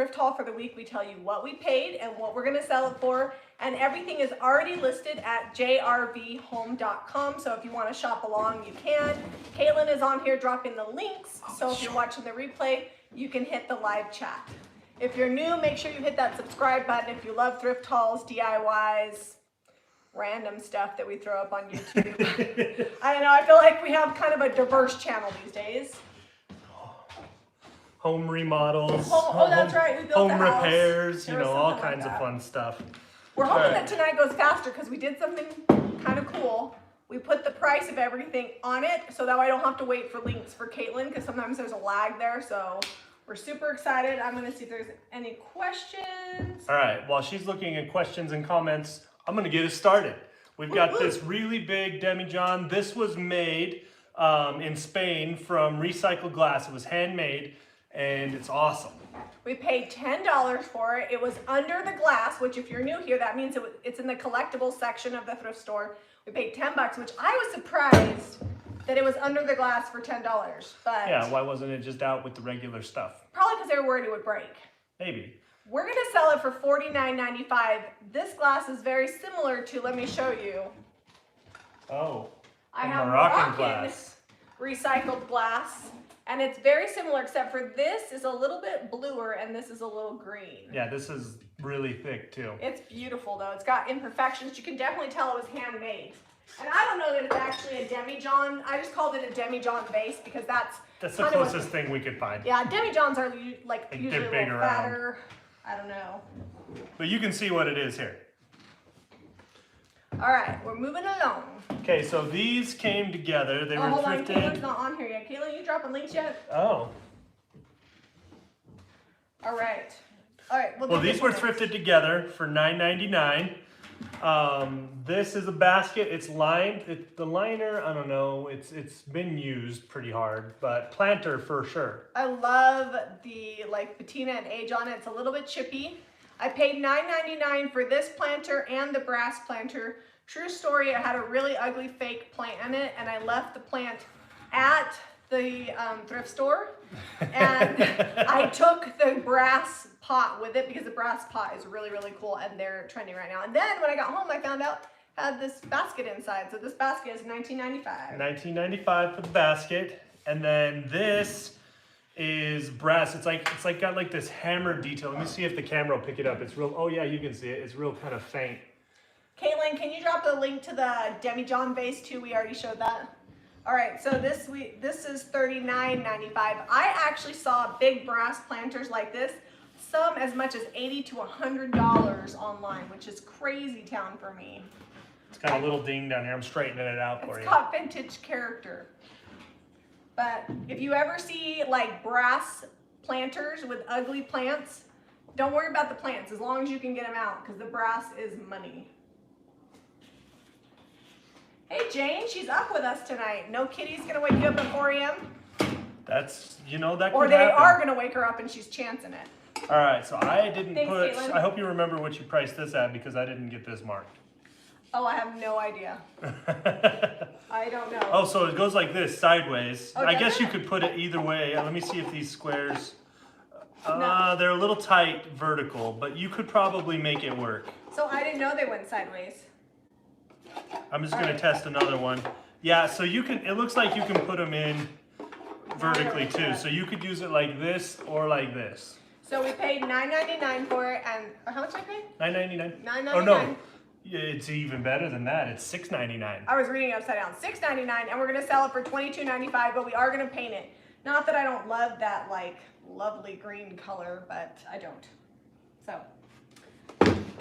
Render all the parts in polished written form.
thrift haul for the week, we tell you what we paid and what we're gonna sell it for. And everything is already listed at jrvhome.com. So if you wanna shop along, you can. Caitlin is on here dropping the links. So if you're watching the replay, you can hit the live chat. If you're new, make sure you hit that subscribe button. If you love thrift hauls, DIYs, random stuff that we throw up on YouTube. I don't know, I feel like we have kind of a diverse channel these days. Home remodels. That's right. We built home repairs, you know, all kinds like of fun stuff. We're hoping that tonight goes faster because we did something kind of cool. We put the price of everything on it so that way I don't have to wait for links for Caitlin because sometimes there's a lag there. So we're super excited. I'm going to see if there's any questions. All right. While she's looking at questions and comments, I'm going to get us started. We've got this really big demijohn. This was made in Spain from recycled glass. It was handmade and it's awesome. We paid $10 for it. It was under the glass, which if you're new here, that means it's in the collectibles section of the thrift store. We paid $10, which I was surprised that it was under the glass for $10. But yeah, why wasn't it just out with the regular stuff? Probably because they were worried it would break. Maybe. We're going to sell it for $49.95. This glass is very similar to, let me show you. Oh, I have Moroccan glass. Recycled glass. And it's very similar, except for this is a little bit bluer and this is a little green. Yeah, this is really thick too. It's beautiful though. It's got imperfections. You can definitely tell it was handmade. And I don't know that it's actually a demijohn. I just called it a demijohn base because that's the closest thing we could find. Yeah, demijohns are like usually a little fatter. I don't know. But you can see what it is here. All right, we're moving along. Okay, so these came together. They were hold thrifted. On, Caitlin's not on here yet. Caitlin, you dropping links yet? Oh. All right. All right. Well, these were thrifted together for $9.99. This is a basket. It's lined. The liner, I don't know. It's been used pretty hard, but planter for sure. I love the patina and age on it. It's a little bit chippy. I paid $9.99 for this planter and the brass planter. True story, I had a really ugly fake plant in it and I left the plant at the thrift store and I took the brass pot with it because the brass pot is really, really cool and they're trending right now. And then when I got home, I found out I had this basket inside. So this basket is $19.95. $19.95 for the basket. And then this is brass. It's like got like this hammered detail. Let me see if the camera will pick it up. It's real, oh yeah, you can see it. It's real kind of faint. Caitlin, can you drop the link to the demijohn base too? We already showed that. All right, so this is $39.95. I actually saw big brass planters like this, some as much as $80 to $100 online, which is crazy town for me. It's got a little ding down here. I'm straightening it out for you. It's got vintage character. But if you ever see like brass planters with ugly plants, don't worry about the plants as long as you can get them out because the brass is money. Hey Jane, she's up with us tonight. No kitty's gonna wake you up at 4 a.m. That's, you know, that or could they happen. are gonna wake her up and she's chancing it. All right, so I didn't put, Caitlin. I hope you remember what you priced this at because I didn't get this marked. Oh, I have no idea. I don't know. Oh, so it goes like this, sideways. Oh, I guess does you it? could put it either way. Let me see if these squares, No. they're a little tight vertical, but you could probably make it work. So I didn't know they went sideways. I'm just gonna test another one. Yeah, so you can, it looks like you can put them in vertically too. So you could use it like this or like this. So we paid $9.99 for it, and how much I paid? $9.99? $9.99. Oh no, it's even better than that. It's $6.99. I was reading it upside down. $6.99, and we're gonna sell it for $22.95, but we are gonna paint it. Not that I don't love that like lovely green color, but I don't. So,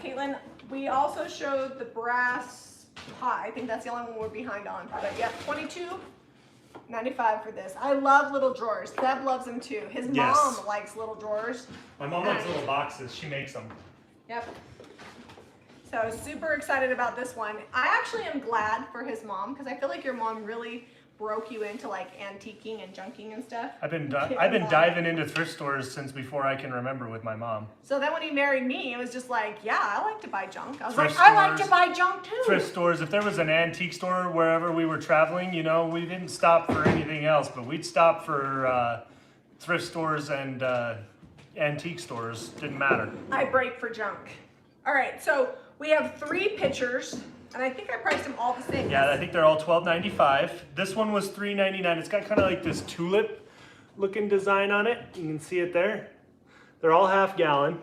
Caitlin, we also showed the brass pot. I think that's the only one we're behind on. But yeah, $22.95 for this. I love little drawers. Seb loves them too. His mom likes little drawers. My mom likes little boxes. She makes them. Yep. So super excited about this one. I actually am glad for his mom because I feel like your mom really broke you into like antiquing and junking and stuff. I've been diving into thrift stores since before I can remember with my mom. So then when he married me, it was just like, yeah, I like to buy junk. I was Thrift like, I like to buy junk too. Thrift stores. If there was an antique store wherever we were traveling, you know, we didn't stop for anything else, but we'd stop for thrift stores and antique stores. Didn't matter. I break for junk. All right, so we have 3 pitchers, and I think I priced them all the same. Yeah, I think they're all $12.95. This one was $3.99. It's got kind of like this tulip looking design on it. You can see it there. They're all half gallon.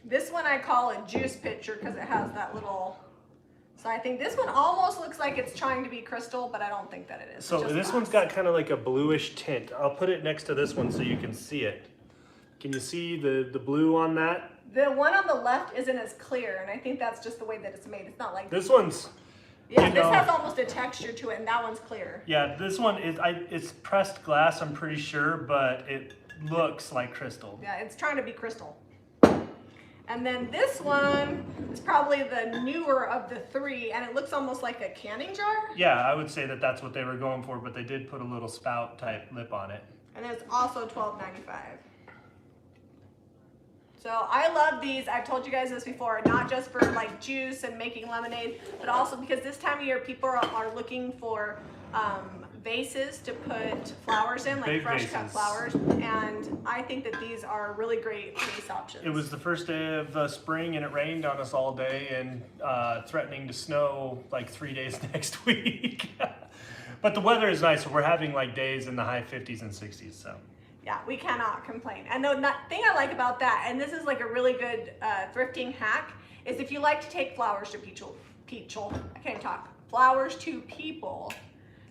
This one I call a juice pitcher because it has that little, so I think this one almost looks like it's trying to be crystal, but I don't think that it is. So this one's got kind of like a bluish tint. I'll put it next to this one so you can see it. Can you see the blue on that? The one on the left isn't as clear, and I think that's just the way that it's made. It's not like This one's, yeah, this has almost a texture to it, and that one's clear. yeah, this one is, it's pressed glass, I'm pretty sure, but it looks like crystal. Yeah, it's trying to be crystal. And then this one is probably the newer of the 3, and it looks almost like a canning jar. Yeah, I would say that that's what they were going for, but they did put a little spout type lip on it. And it's also $12.95. So I love these. I've told you guys this before, not just for like juice and making lemonade, but also because this time of year people are looking for vases to put flowers in, like Big fresh vases. cut flowers. And I think that these are really great vase options. It was the first day of spring and it rained on us all day and threatening to snow like 3 days next week. But the weather is nice. So we're having like days in the high 50s and 60s. So. Yeah, we cannot complain. And the thing I like about that, and this is like a really good thrifting hack, is if you like to take flowers to I can't talk, flowers to people,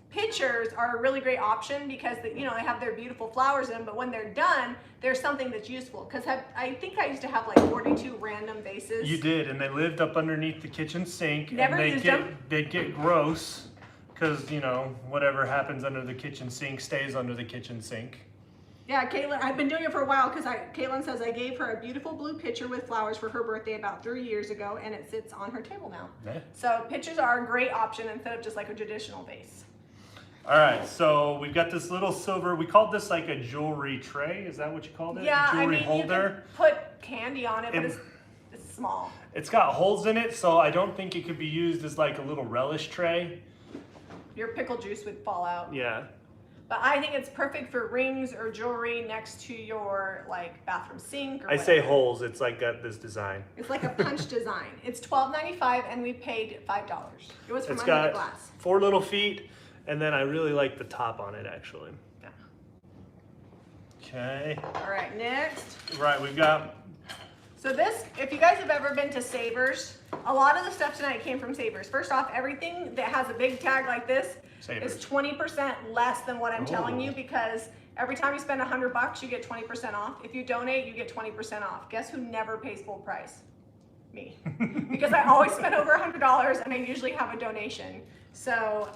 pitchers are a really great option because they have their beautiful flowers in them, but when they're done, there's something that's useful. Because I think I used to have like 42 random vases. You did, and they lived up underneath the kitchen sink. Never and used them. They'd get gross because, whatever happens under the kitchen sink stays under the kitchen sink. Yeah, Caitlin, I've been doing it for a while because Caitlin says I gave her a beautiful blue pitcher with flowers for her birthday about 3 years ago, and it sits on her table now. Yeah. So pitchers are a great option instead of just like a traditional vase. All right, so we've got this little silver, we called this like a jewelry tray. Is that what you called it? Yeah, Jewelry you holder. can put candy on it, but it's small. It's got holes in it, so I don't think it could be used as like a little relish tray. Your pickle juice would fall out. Yeah. But I think it's perfect for rings or jewelry next to your like bathroom sink or I say holes, it's like got this design. It's like a punch design. It's $12.95 and we paid $5. It was from It's under the got glass. 4 little feet, and then I really like the top on it actually. Yeah. Okay. All right, next. Right, we've got. So this, if you guys have ever been to Savers, a lot of the stuff tonight came from Savers. First off, everything that has a big tag like this Savers. is 20% less than what I'm telling you, Ooh. because every time you spend $100, you get 20% off. If you donate, you get 20% off. Guess who never pays full price? Me. Because I always spend over $100 and I usually have a donation. So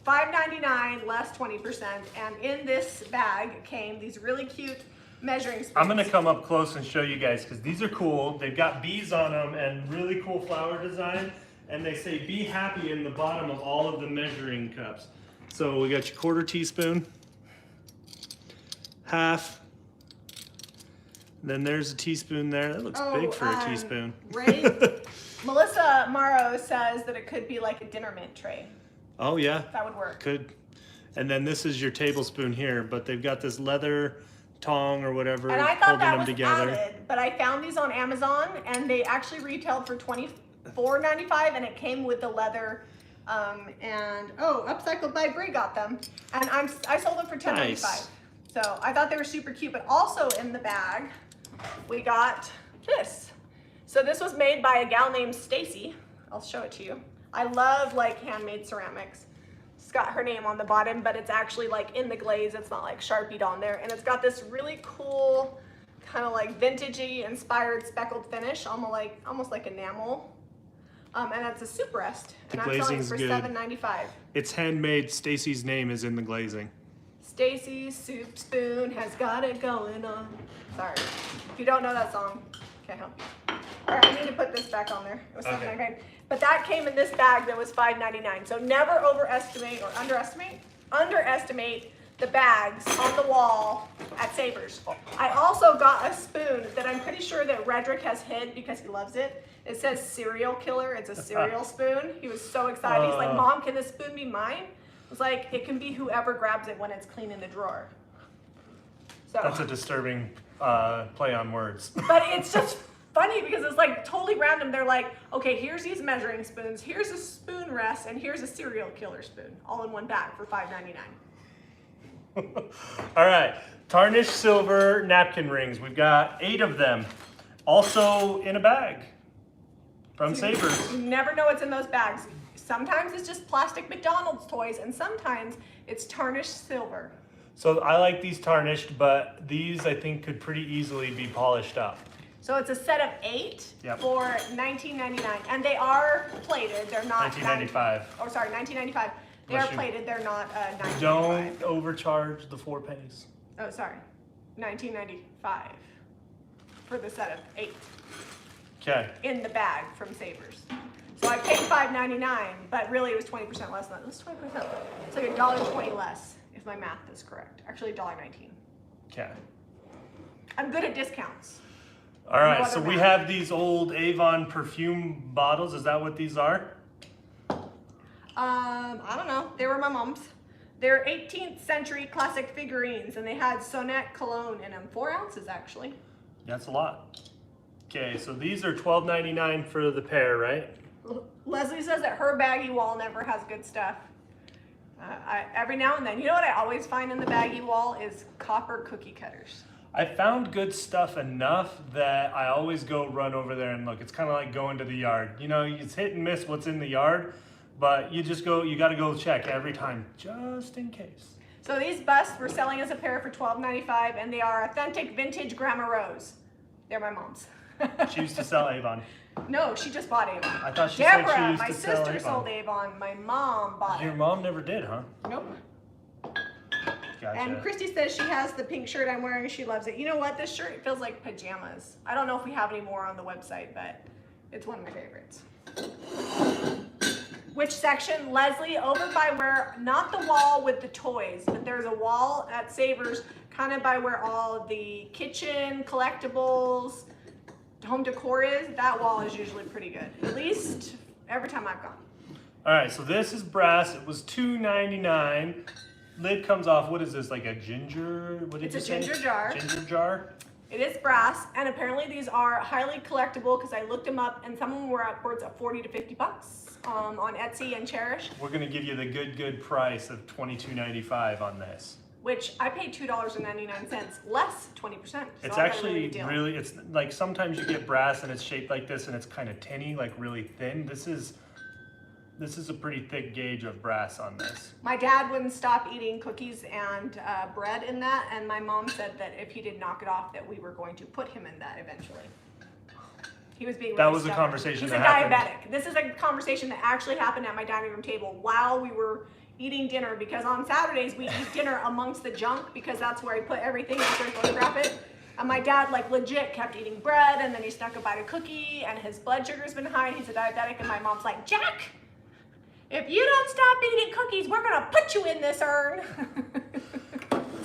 $5.99 less 20%, and in this bag came these really cute measuring spoons. I'm gonna come up close and show you guys because these are cool. They've got bees on them and really cool flower design. And they say be happy in the bottom of all of the measuring cups. So we got your 1/4 teaspoon, half, then there's a teaspoon there. That looks big for a teaspoon. Melissa Morrow says that it could be like a dinner mint tray. Oh yeah. That would work. Could. And then this is your tablespoon here, but they've got this leather tong or whatever And I thought holding that them was together. added, but I found these on Amazon and they actually retailed for $24.95 and it came with the leather. Upcycled by Brie got them, and I sold them for $10.95. Nice. So I thought they were super cute. But also in the bag, we got this. So this was made by a gal named Stacy. I'll show it to you. I love like handmade ceramics. It's got her name on the bottom, but it's actually like in the glaze. It's not like Sharpied on there, and it's got this really cool kind of like vintagey inspired speckled finish, almost like enamel. And it's a soup rest, and I'm selling it for $7.95. It's handmade. Stacy's name is in the glazing. Stacy's soup spoon has got it going on. Sorry, if you don't know that song, can't help you. All right, I need to put this back on there. It was $7.95, but that came in this bag that was $5.99. So never overestimate or underestimate the bags on the wall at Savers. I also got a spoon that I'm pretty sure that Redrick has hid because he loves it. It says cereal killer. It's a cereal spoon. He was so excited. He's like, Mom, can this spoon be mine? I was like, it can be whoever grabs it when it's clean in the drawer. So That's a disturbing play on words. But it's just funny because it's like totally random. They're like, okay, here's these measuring spoons, here's a spoon rest, and here's a serial killer spoon, all in one bag for $5.99. All right, tarnished silver napkin rings. We've got 8 of them, also in a bag from Savers. You never know what's in those bags. Sometimes it's just plastic McDonald's toys, and sometimes it's tarnished silver. So I like these tarnished, but these I think could pretty easily be polished up. So it's a set of 8 Yep. for $19.99, and they are plated. They're not $19.95. Oh, sorry, $19.95. They Bless are you. plated. They're not $19.95. Don't overcharge the 4 pennies. Oh, sorry, $19.95 for the set of 8 Okay. in the bag from Savers. So I paid $5.99, but really it was 20% less than that. It was 20%. It's like $1.20 less, if my math is correct. Actually, $1.19. Okay. I'm good at discounts. All right, No so other we math. have these old Avon perfume bottles. Is that what these are? I don't know. They were my mom's. They're 18th century classic figurines, and they had Sonnet cologne in them. 4 ounces, actually. That's a lot. Okay, so these are $12.99 for the pair, right? Leslie says that her baggy wall never has good stuff. Every now and then. You know what I always find in the baggy wall is copper cookie cutters. I found good stuff enough that I always go run over there and look. It's kind of like going to the yard. You know, it's hit and miss what's in the yard, but you just go, you got to go check every time, just in case. So these busts were selling as a pair for $12.95, and they are authentic vintage Grandma Rose. They're my mom's. She used to sell Avon. No, she just bought Avon. I thought she said Deborah, she used my to sell sister Avon. sold Avon. My mom bought Your it. mom never did, huh? Nope. Gotcha. And Christy says she has the pink shirt I'm wearing. She loves it. You know what? This shirt feels like pajamas. I don't know if we have any more on the website, but it's one of my favorites. Which section? Leslie, over by where, not the wall with the toys, but there's a wall at Savers kind of by where all the kitchen, collectibles, home decor is. That wall is usually pretty good. At least every time I've gone. All right, so this is brass. It was $2.99. Lid comes off. What is this? Like a ginger? What did It's you a say? ginger jar. Ginger jar. It is brass, and apparently these are highly collectible because I looked them up, and some of them were upwards of 40 to 50 bucks on Etsy and Cherish, We're gonna give you the good price of $22.95 on this. which I paid $2.99, less 20%. So It's I got a actually good deal. really, it's like sometimes you get brass and it's shaped like this and it's kind of tinny, like really thin. This is a pretty thick gauge of brass on this. My dad wouldn't stop eating cookies and bread in that, and my mom said that if he did knock it off, that we were going to put him in that eventually. He was being That really was a stubborn. conversation He's that a happened. diabetic. This is a conversation that actually happened at my dining room table while we were eating dinner, because on Saturdays we eat dinner amongst the junk because that's where I put everything after I photograph it. And my dad like legit kept eating bread, and then he snuck a bite of cookie, and his blood sugar's been high, and he's a diabetic, and my mom's like, Jack, if you don't stop eating cookies, we're gonna put you in this urn.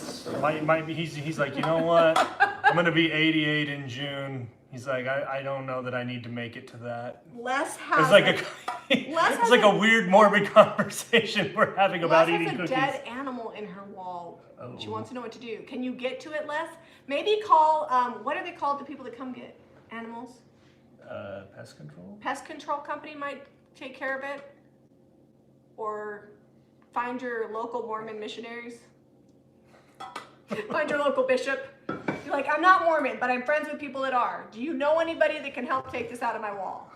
He's like, you know what? I'm gonna be 88 in June. He's like, I don't know that I need to make it to that. Les has It's like has it's like a weird morbid conversation we're having about Les eating has a cookies. dead animal in her wall. Oh. She wants to know what to do. Can you get to it, Les? Maybe call, what are they called, the people that come get animals? Pest control? Pest control company might take care of it. Or find your local Mormon missionaries. Find your local bishop. You're like, I'm not Mormon, but I'm friends with people that are. Do you know anybody that can help take this out of my wall?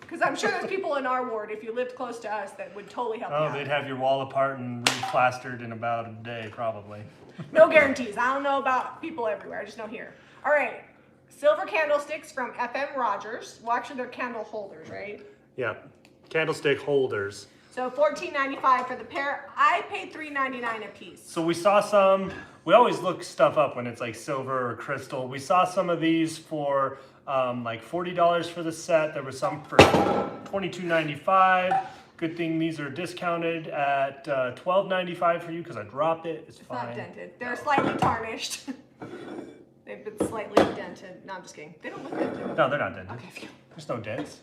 Because I'm sure there's people in our ward, if you lived close to us, that would totally help you Oh, out. they'd have your wall apart and replastered in about a day, probably. No guarantees. I don't know about people everywhere. I just know here. All right. Silver candlesticks from FM Rogers. Well, actually, they're candle holders, right? Yeah, candlestick holders. So $14.95 for the pair. I paid $3.99 a piece. So we saw some, we always look stuff up when it's like silver or crystal. We saw some of these for like $40 for the set. There was some for $22.95. Good thing these are discounted at $12.95 for you because I dropped it. It's fine. Not dented. They're slightly tarnished. They've been slightly dented. No, I'm just kidding. They don't look dented. No, they're not dented. Okay, phew. There's no dents.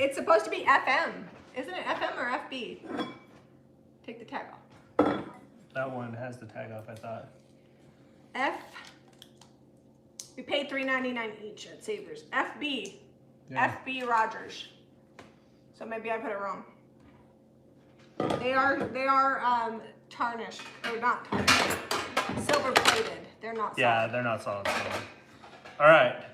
It's supposed to be FM. Isn't it FM or FB? Take the tag off. That one has the tag off, I thought. We paid $3.99 each at Savers. FB. Yeah. FB Rogers. So maybe I put it wrong. They are tarnished. They're not tarnished. Silver plated. They're not solid. Yeah, they're not solid silver. All right.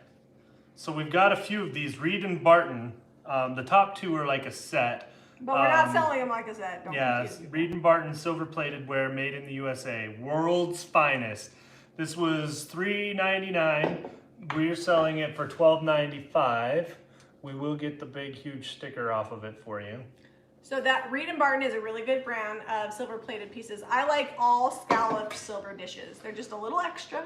So we've got a few of these. Reed and Barton. The top two are like a set. But we're not selling them like I said. Don't confuse you. Reed and Barton silver plated wear made in the USA. World's finest. This was $3.99. We're selling it for $12.95. We will get the big huge sticker off of it for you. So that Reed and Barton is a really good brand of silver plated pieces. I like all scalloped silver dishes. They're just a little extra.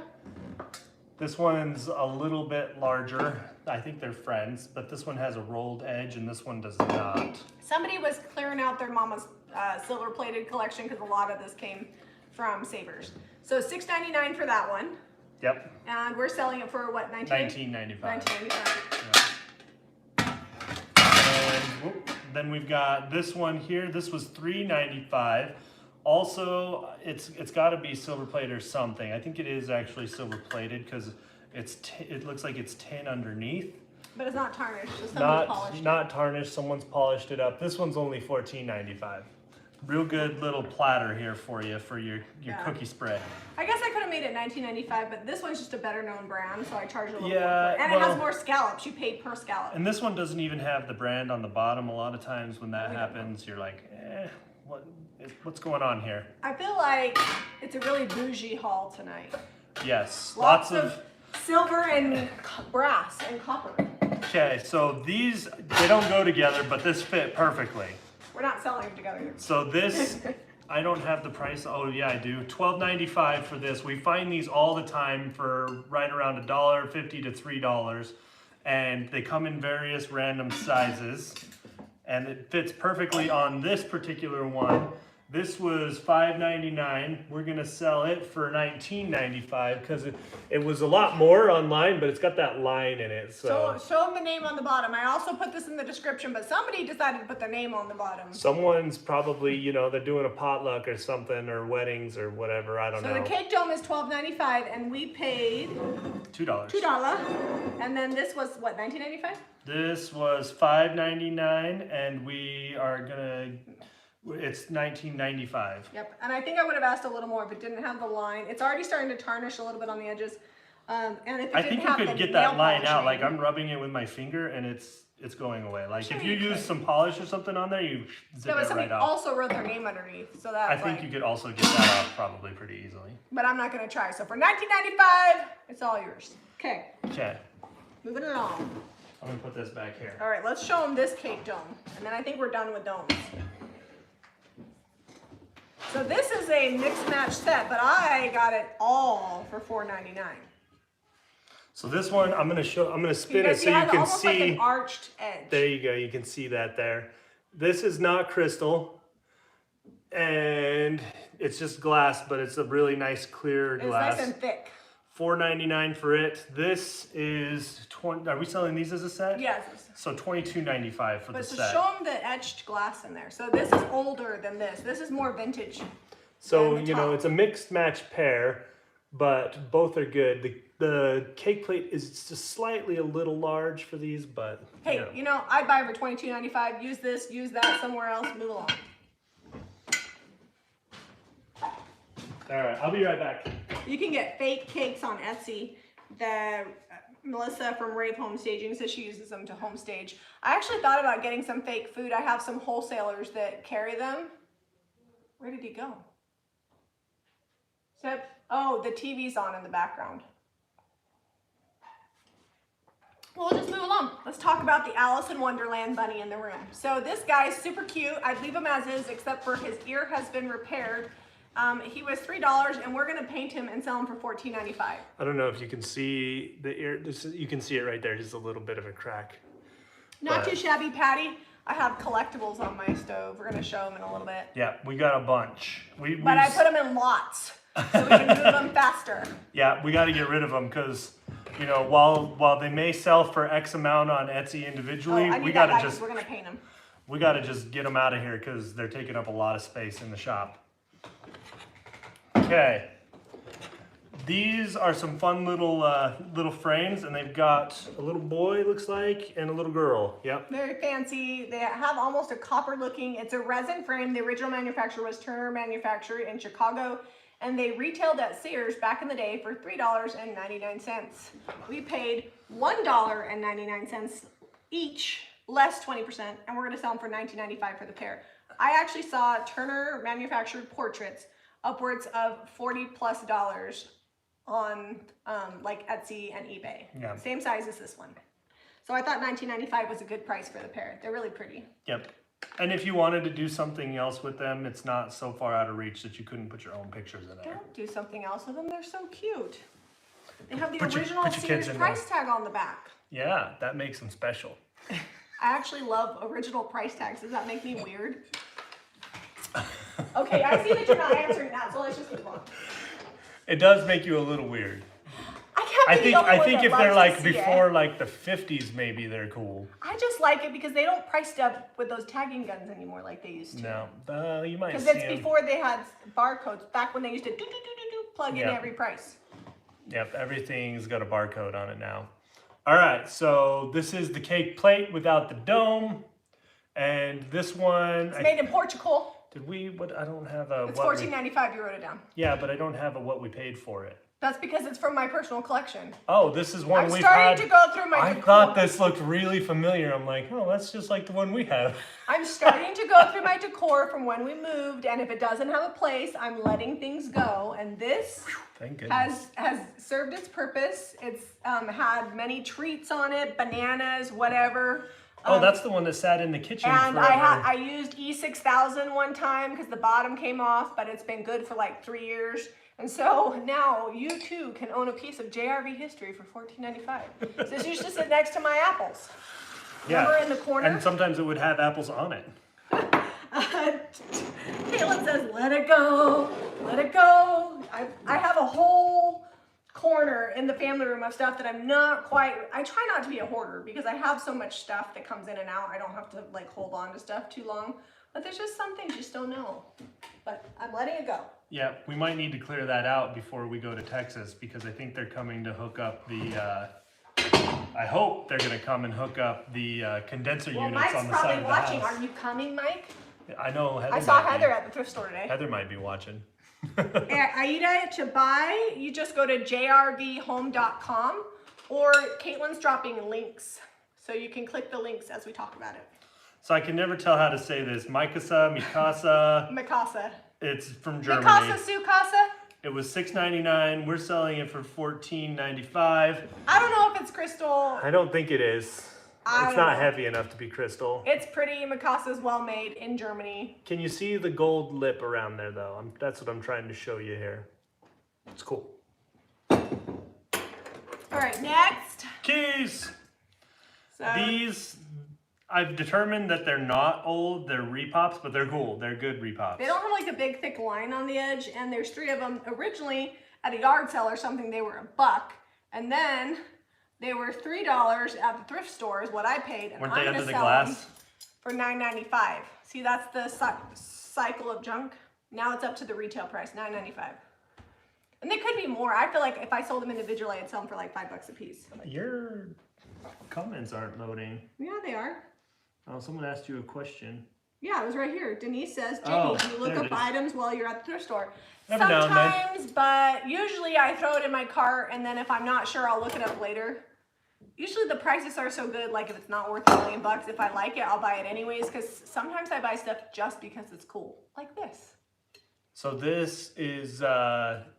This one's a little bit larger. I think they're friends, but this one has a rolled edge and this one does not. Somebody was clearing out their mama's silver plated collection because a lot of this came from Savers. So $6.99 for that one. Yep. And we're selling it for what, $19.95. $19.95. Yeah. And then we've got this one here. This was $3.95. Also, it's got to be silver plated or something. I think it is actually silver plated because it looks like it's tin underneath. But it's not tarnished. So somebody polished not tarnished. Someone's polished it up. This one's only $14.95. Real good little platter here for you for your cookie spread. I guess I could have made it $19.95, but this one's just a better known brand, so I charged a little more. And well, it has more scallops. You paid per scallop. And this one doesn't even have the brand on the bottom. A lot of times when that happens, you're like, what's going on here? I feel like it's a really bougie haul tonight. Yes, Lots of silver and brass and copper. Okay, so these, they don't go together, but this fit perfectly. We're not selling them together. So this, I don't have the price. Oh yeah, I do. $12.95 for this. We find these all the time for right around $1.50 to $3, and they come in various random sizes, and it fits perfectly on this particular one. This was $5.99. We're gonna sell it for $19.95 because it was a lot more online, but it's got that line in it. So show them the name on the bottom. I also put this in the description, but somebody decided to put their name on the bottom. Someone's probably, they're doing a potluck or something, or weddings or whatever. I don't know. So the cake dome is $12.95, and we paid $2. $2. And then this was what, $19.95? This was $5.99, and we are gonna. It's $19.95. Yep, and I think I would have asked a little more if it didn't have the line. It's already starting to tarnish a little bit on the edges. And if it I didn't think you have could the get that nail line out. polishing- Like I'm rubbing it with my finger, and it's going away. Like Sure if you you use could. some polish or something on there, you zip No, but it somebody right off. also wrote their name underneath, so that's I think you could also get that off probably pretty easily. But I'm not gonna try. So for $19.95, it's all yours. Okay, Okay, moving along. I'm gonna put this back here. All right, let's show them this cake dome, and then I think we're done with domes. So this is a mix match set, but I got it all for $4.99. So this one, I'm gonna spin it so you can almost see. like an arched edge. There you go. You can see that there. This is not crystal, and it's just glass, but it's a really nice clear glass. It's nice and thick. $4.99 for it. This is 20. Are we selling these as a set? Yes. So $22.95 for the But to set. show them the etched glass in there. So this is older than this. This is more vintage. So than the top. it's a mixed match pair, but both are good. The cake plate is just slightly a little large for these, but Hey, I'd buy it for $22.95. Use this, use that somewhere else. Move along. All right, I'll be right back. You can get fake cakes on Etsy. Melissa from Rave Home Staging says she uses them to home stage. I actually thought about getting some fake food. I have some wholesalers that carry them. Where did he go? Oh, the TV's on in the background. We'll just move along. Let's talk about the Alice in Wonderland bunny in the room. So this guy's super cute. I'd leave him as is, except for his ear has been repaired. He was $3, and we're gonna paint him and sell him for $14.95. I don't know if you can see the ear. You can see it right there. Just a little bit of a crack. Not too shabby, Patty. I have collectibles on my stove. We're gonna show them in a little bit. Yeah, we got a bunch. But I put them in lots, so we can move them faster. Yeah, we got to get rid of them because, while they may sell for X amount on Etsy individually, I need that guy, we're gonna paint them. We got to just get them out of here because they're taking up a lot of space in the shop. Okay. These are some fun little frames, and they've got a little boy, looks like, and a little girl. Yep. Very fancy. They have almost a copper looking. It's a resin frame. The original manufacturer was Turner Manufacturer in Chicago, and they retailed at Sears back in the day for $3.99. We paid $1.99 each, less 20%, and we're gonna sell them for $19.95 for the pair. I actually saw Turner manufactured portraits upwards of $40+ on like Etsy and eBay. Yeah. Same size as this one. So I thought $19.95 was a good price for the pair. They're really pretty. Yep. And if you wanted to do something else with them, it's not so far out of reach that you couldn't put your own pictures in there. Don't do something else with them. They're so cute. They have the Put your original kids Sears in price tag on the back. Yeah, that makes them special. I actually love original price tags. Does that make me weird? Okay, I see that you're not answering that, so let's just move on. It does make you a little weird. I think if they're like before like the 50s, maybe they're cool. I just like it because they don't price stuff with those tagging guns anymore like they used to. No, you might see because it's them. before they had barcodes. Back when they used to plug in every price. Yep, everything's got a barcode on it now. All right, so this is the cake plate without the dome, and this one. It's made in Portugal. Did we? What? I don't have a. It's $14.95. You wrote it down. Yeah, but I don't have a what we paid for it. That's because it's from my personal collection. Oh, this is one we've had. I'm starting to go through my decor. I thought this looked really familiar. I'm like, oh, that's just like the one we have. I'm starting to go through my decor from when we moved, and if it doesn't have a place, I'm letting things go. And this Thank goodness. has served its purpose. It's had many treats on it, bananas, whatever. Oh, that's the one that sat in the kitchen and forever. I used E6000 one time because the bottom came off, but it's been good for like 3 years. And so now you too can own a piece of JRV history for $14.95. This used to sit next to my apples. Remember in the corner? And sometimes it would have apples on it. Caitlin says, let it go, let it go. I have a whole corner in the family room of stuff that I'm not quite, I try not to be a hoarder because I have so much stuff that comes in and out. I don't have to like hold on to stuff too long. But there's just some things you just don't know. But I'm letting it go. Yeah, we might need to clear that out before we go to Texas because I think they're coming to hook up the, I hope they're going to come and hook up the condenser units Mike's on the side of the house. watching. Are you coming, Mike? I know Heather I saw Heather at the thrift store today. Heather might be watching. Aida, to buy, you just go to jrvhome.com or Caitlin's dropping links. So you can click the links as we talk about it. So I can never tell how to say this. Mikasa. Mikasa. It's from Germany. Mikasa, Sukasa. It was $6.99. We're selling it for $14.95. I don't know if it's crystal. I don't think it is. It's not heavy enough to be crystal. It's pretty. Mikasa's well made in Germany. Can you see the gold lip around there though? That's what I'm trying to show you here. It's cool. All right, next. Keys. So, These, I've determined that they're not old. They're repops, but they're cool. They're good repops. they don't have like a big thick line on the edge, and there's 3 of them. Originally at a yard sale or something, they were $1, and then they were $3 at the thrift store is what I paid. And Weren't I'm they gonna under the sell glass? them for $9.95. See, that's the cycle of junk. Now it's up to the retail price, $9.95. And they could be more. I feel like if I sold them individually, I'd sell them for like $5 a piece. Your comments aren't loading. Yeah, they are. Oh, someone asked you a question. Yeah, it was right here. Denise says, Jami, do you look up there it is. items while you're at the thrift store? Every now and then. Sometimes, but usually I throw it in my cart, and then if I'm not sure, I'll look it up later. Usually the prices are so good, like if it's not worth $1 million, if I like it, I'll buy it anyways, because sometimes I buy stuff just because it's cool, like this. So this is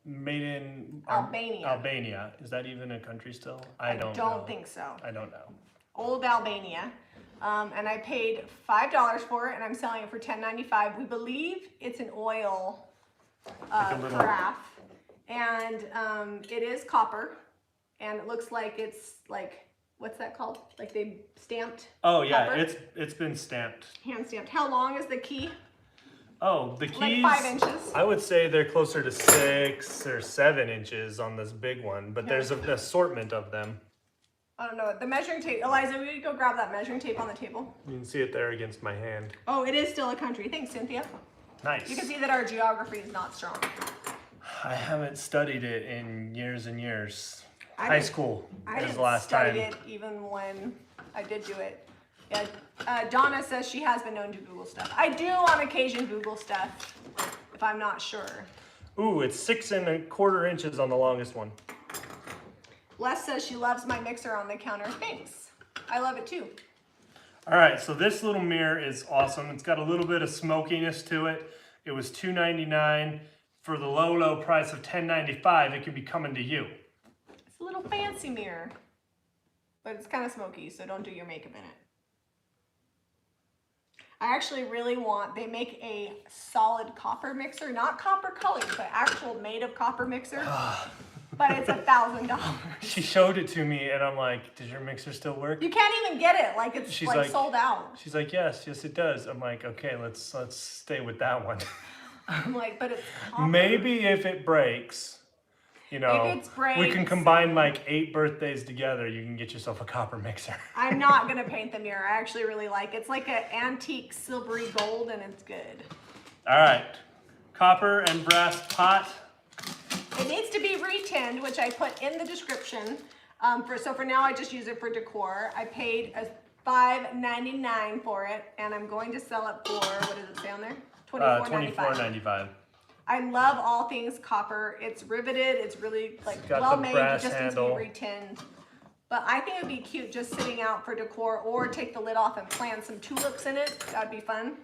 made in Albania. Albania. Is that even a country still? I don't know. think so. I don't know. Old Albania. And I paid $5 for it, and I'm selling it for $10.95. We believe it's an oil carafe, and it is copper, and it looks like it's like, what's that called? Like they stamped. Oh yeah, copper? it's been stamped. Hand stamped. How long is the key? Oh, the keys. Like 5 inches. I would say they're closer to 6 or 7 inches on this big one, but there's an assortment of them. I don't know. The measuring tape. Eliza, will you go grab that measuring tape on the table? You can see it there against my hand. Oh, it is still a country. Thanks, Cynthia. Nice. You can see that our geography is not strong. I haven't studied it in years and years. I High didn't- school I is the last time. didn't study it even when I did do it. Yeah, Donna says she has been known to Google stuff. I do on occasion Google stuff if I'm not sure. Ooh, it's 6 1/4 inches on the longest one. Les says she loves my mixer on the counter. Thanks. I love it too. All right, so this little mirror is awesome. It's got a little bit of smokiness to it. It was $2.99 for the low price of $10.95. It could be coming to you. It's a little fancy mirror, but it's kind of smoky, so don't do your makeup in it. I actually really want, they make a solid copper mixer, not copper colored, but actual made of copper mixer. But it's $1,000. She showed it to me and I'm like, does your mixer still work? You can't even get it, like it's like sold out. She's like, yes it does. I'm like, okay, let's stay with that one. I'm like, but it's copper. Maybe if it breaks, you know, if it breaks, we can combine like 8 birthdays together. You can get yourself a copper mixer. I'm not gonna paint the mirror. I actually really like it. It's like an antique silvery gold and it's good. All right, copper and brass pot. It needs to be re-tinned, which I put in the description. So for now, I just use it for decor. I paid $5.99 for it, and I'm going to sell it for, what does it say on there? $24.95. I love all things copper. It's riveted. It's really like well made. It just needs to be re-tinned. But I think it'd be cute just sitting out for decor, or take the lid off and plant some tulips in it. That'd be fun.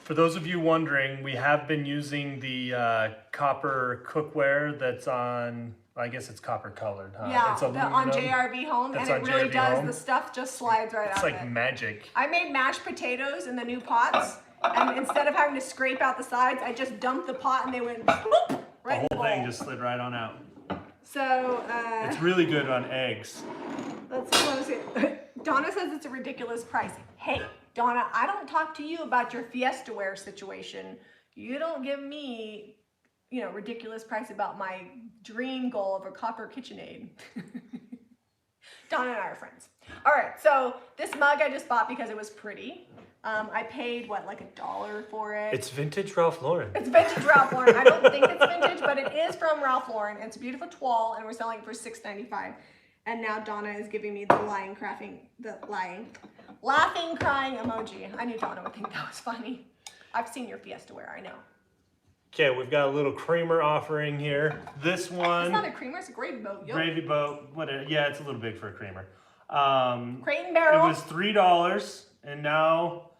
For those of you wondering, we have been using the copper cookware that's on, I guess it's copper colored, huh? Yeah, it's on JRV Home, and it really does. The stuff just slides right out. It's like magic. I made mashed potatoes in the new pots, and instead of having to scrape out the sides, I just dumped the pot and they went whoop, right in the bowl. The whole thing just slid right on out. So, it's really good on eggs. Let's close it. Donna says it's a ridiculous price. Hey, Donna, I don't talk to you about your Fiesta ware situation. You don't give me, you know, ridiculous price about my dream goal of a copper KitchenAid. Donna and I are friends. All right, so this mug I just bought because it was pretty. I paid, what, like $1 for it? It's vintage Ralph Lauren. It's vintage Ralph Lauren. I don't think it's vintage, but it is from Ralph Lauren. It's a beautiful toile, and we're selling it for $6.95. And now Donna is giving me the laughing, crying emoji. I knew Donna would think that was funny. I've seen your Fiesta ware, I know. Okay, we've got a little creamer offering here. This one. It's not a creamer, it's a gravy boat. Yep. Gravy boat, whatever. Yeah, it's a little big for a creamer. Crate and barrel. It was $3, and now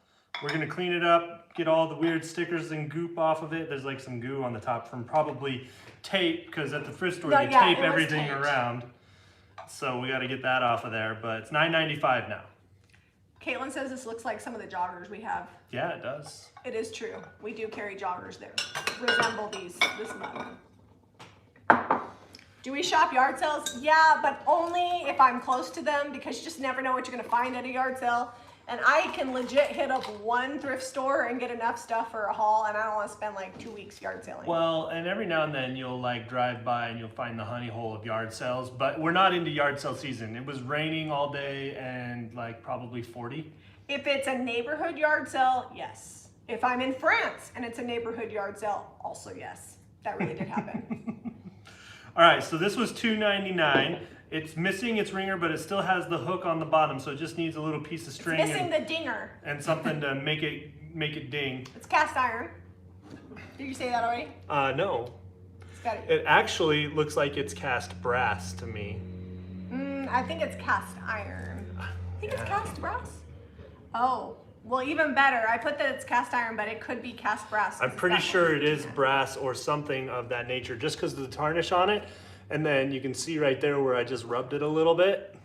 we're gonna clean it up, get all the weird stickers and goop off of it. There's like some goo on the top from probably tape, because at the thrift store you tape everything around. So we got to get that off of there, but it's $9.95 now. Caitlin says this looks like some of the joggers we have. Yeah, it does. It is true. We do carry joggers there. Resemble this mug. Do we shop yard sales? Yeah, but only if I'm close to them, because you just never know what you're gonna find at a yard sale. And I can legit hit up one thrift store and get enough stuff for a haul, and I don't want to spend like 2 weeks yard selling. Well, and every now and then you'll like drive by and you'll find the honey hole of yard sales, but we're not into yard sale season. It was raining all day and like probably 40. If it's a neighborhood yard sale, yes. If I'm in France and it's a neighborhood yard sale, also yes. That really did happen. All right, so this was $2.99. It's missing its ringer, but it still has the hook on the bottom, so it just needs a little piece of string. It's missing the dinger. And something to make it ding. It's cast iron. Did you say that already? No. It's got it actually looks like it's cast brass to me. I think it's cast iron. I think it's cast brass. Oh, well, even better. I put that it's cast iron, but it could be cast brass. I'm pretty sure it is brass or something of that nature, just because of the tarnish on it. And then you can see right there where I just rubbed it a little bit.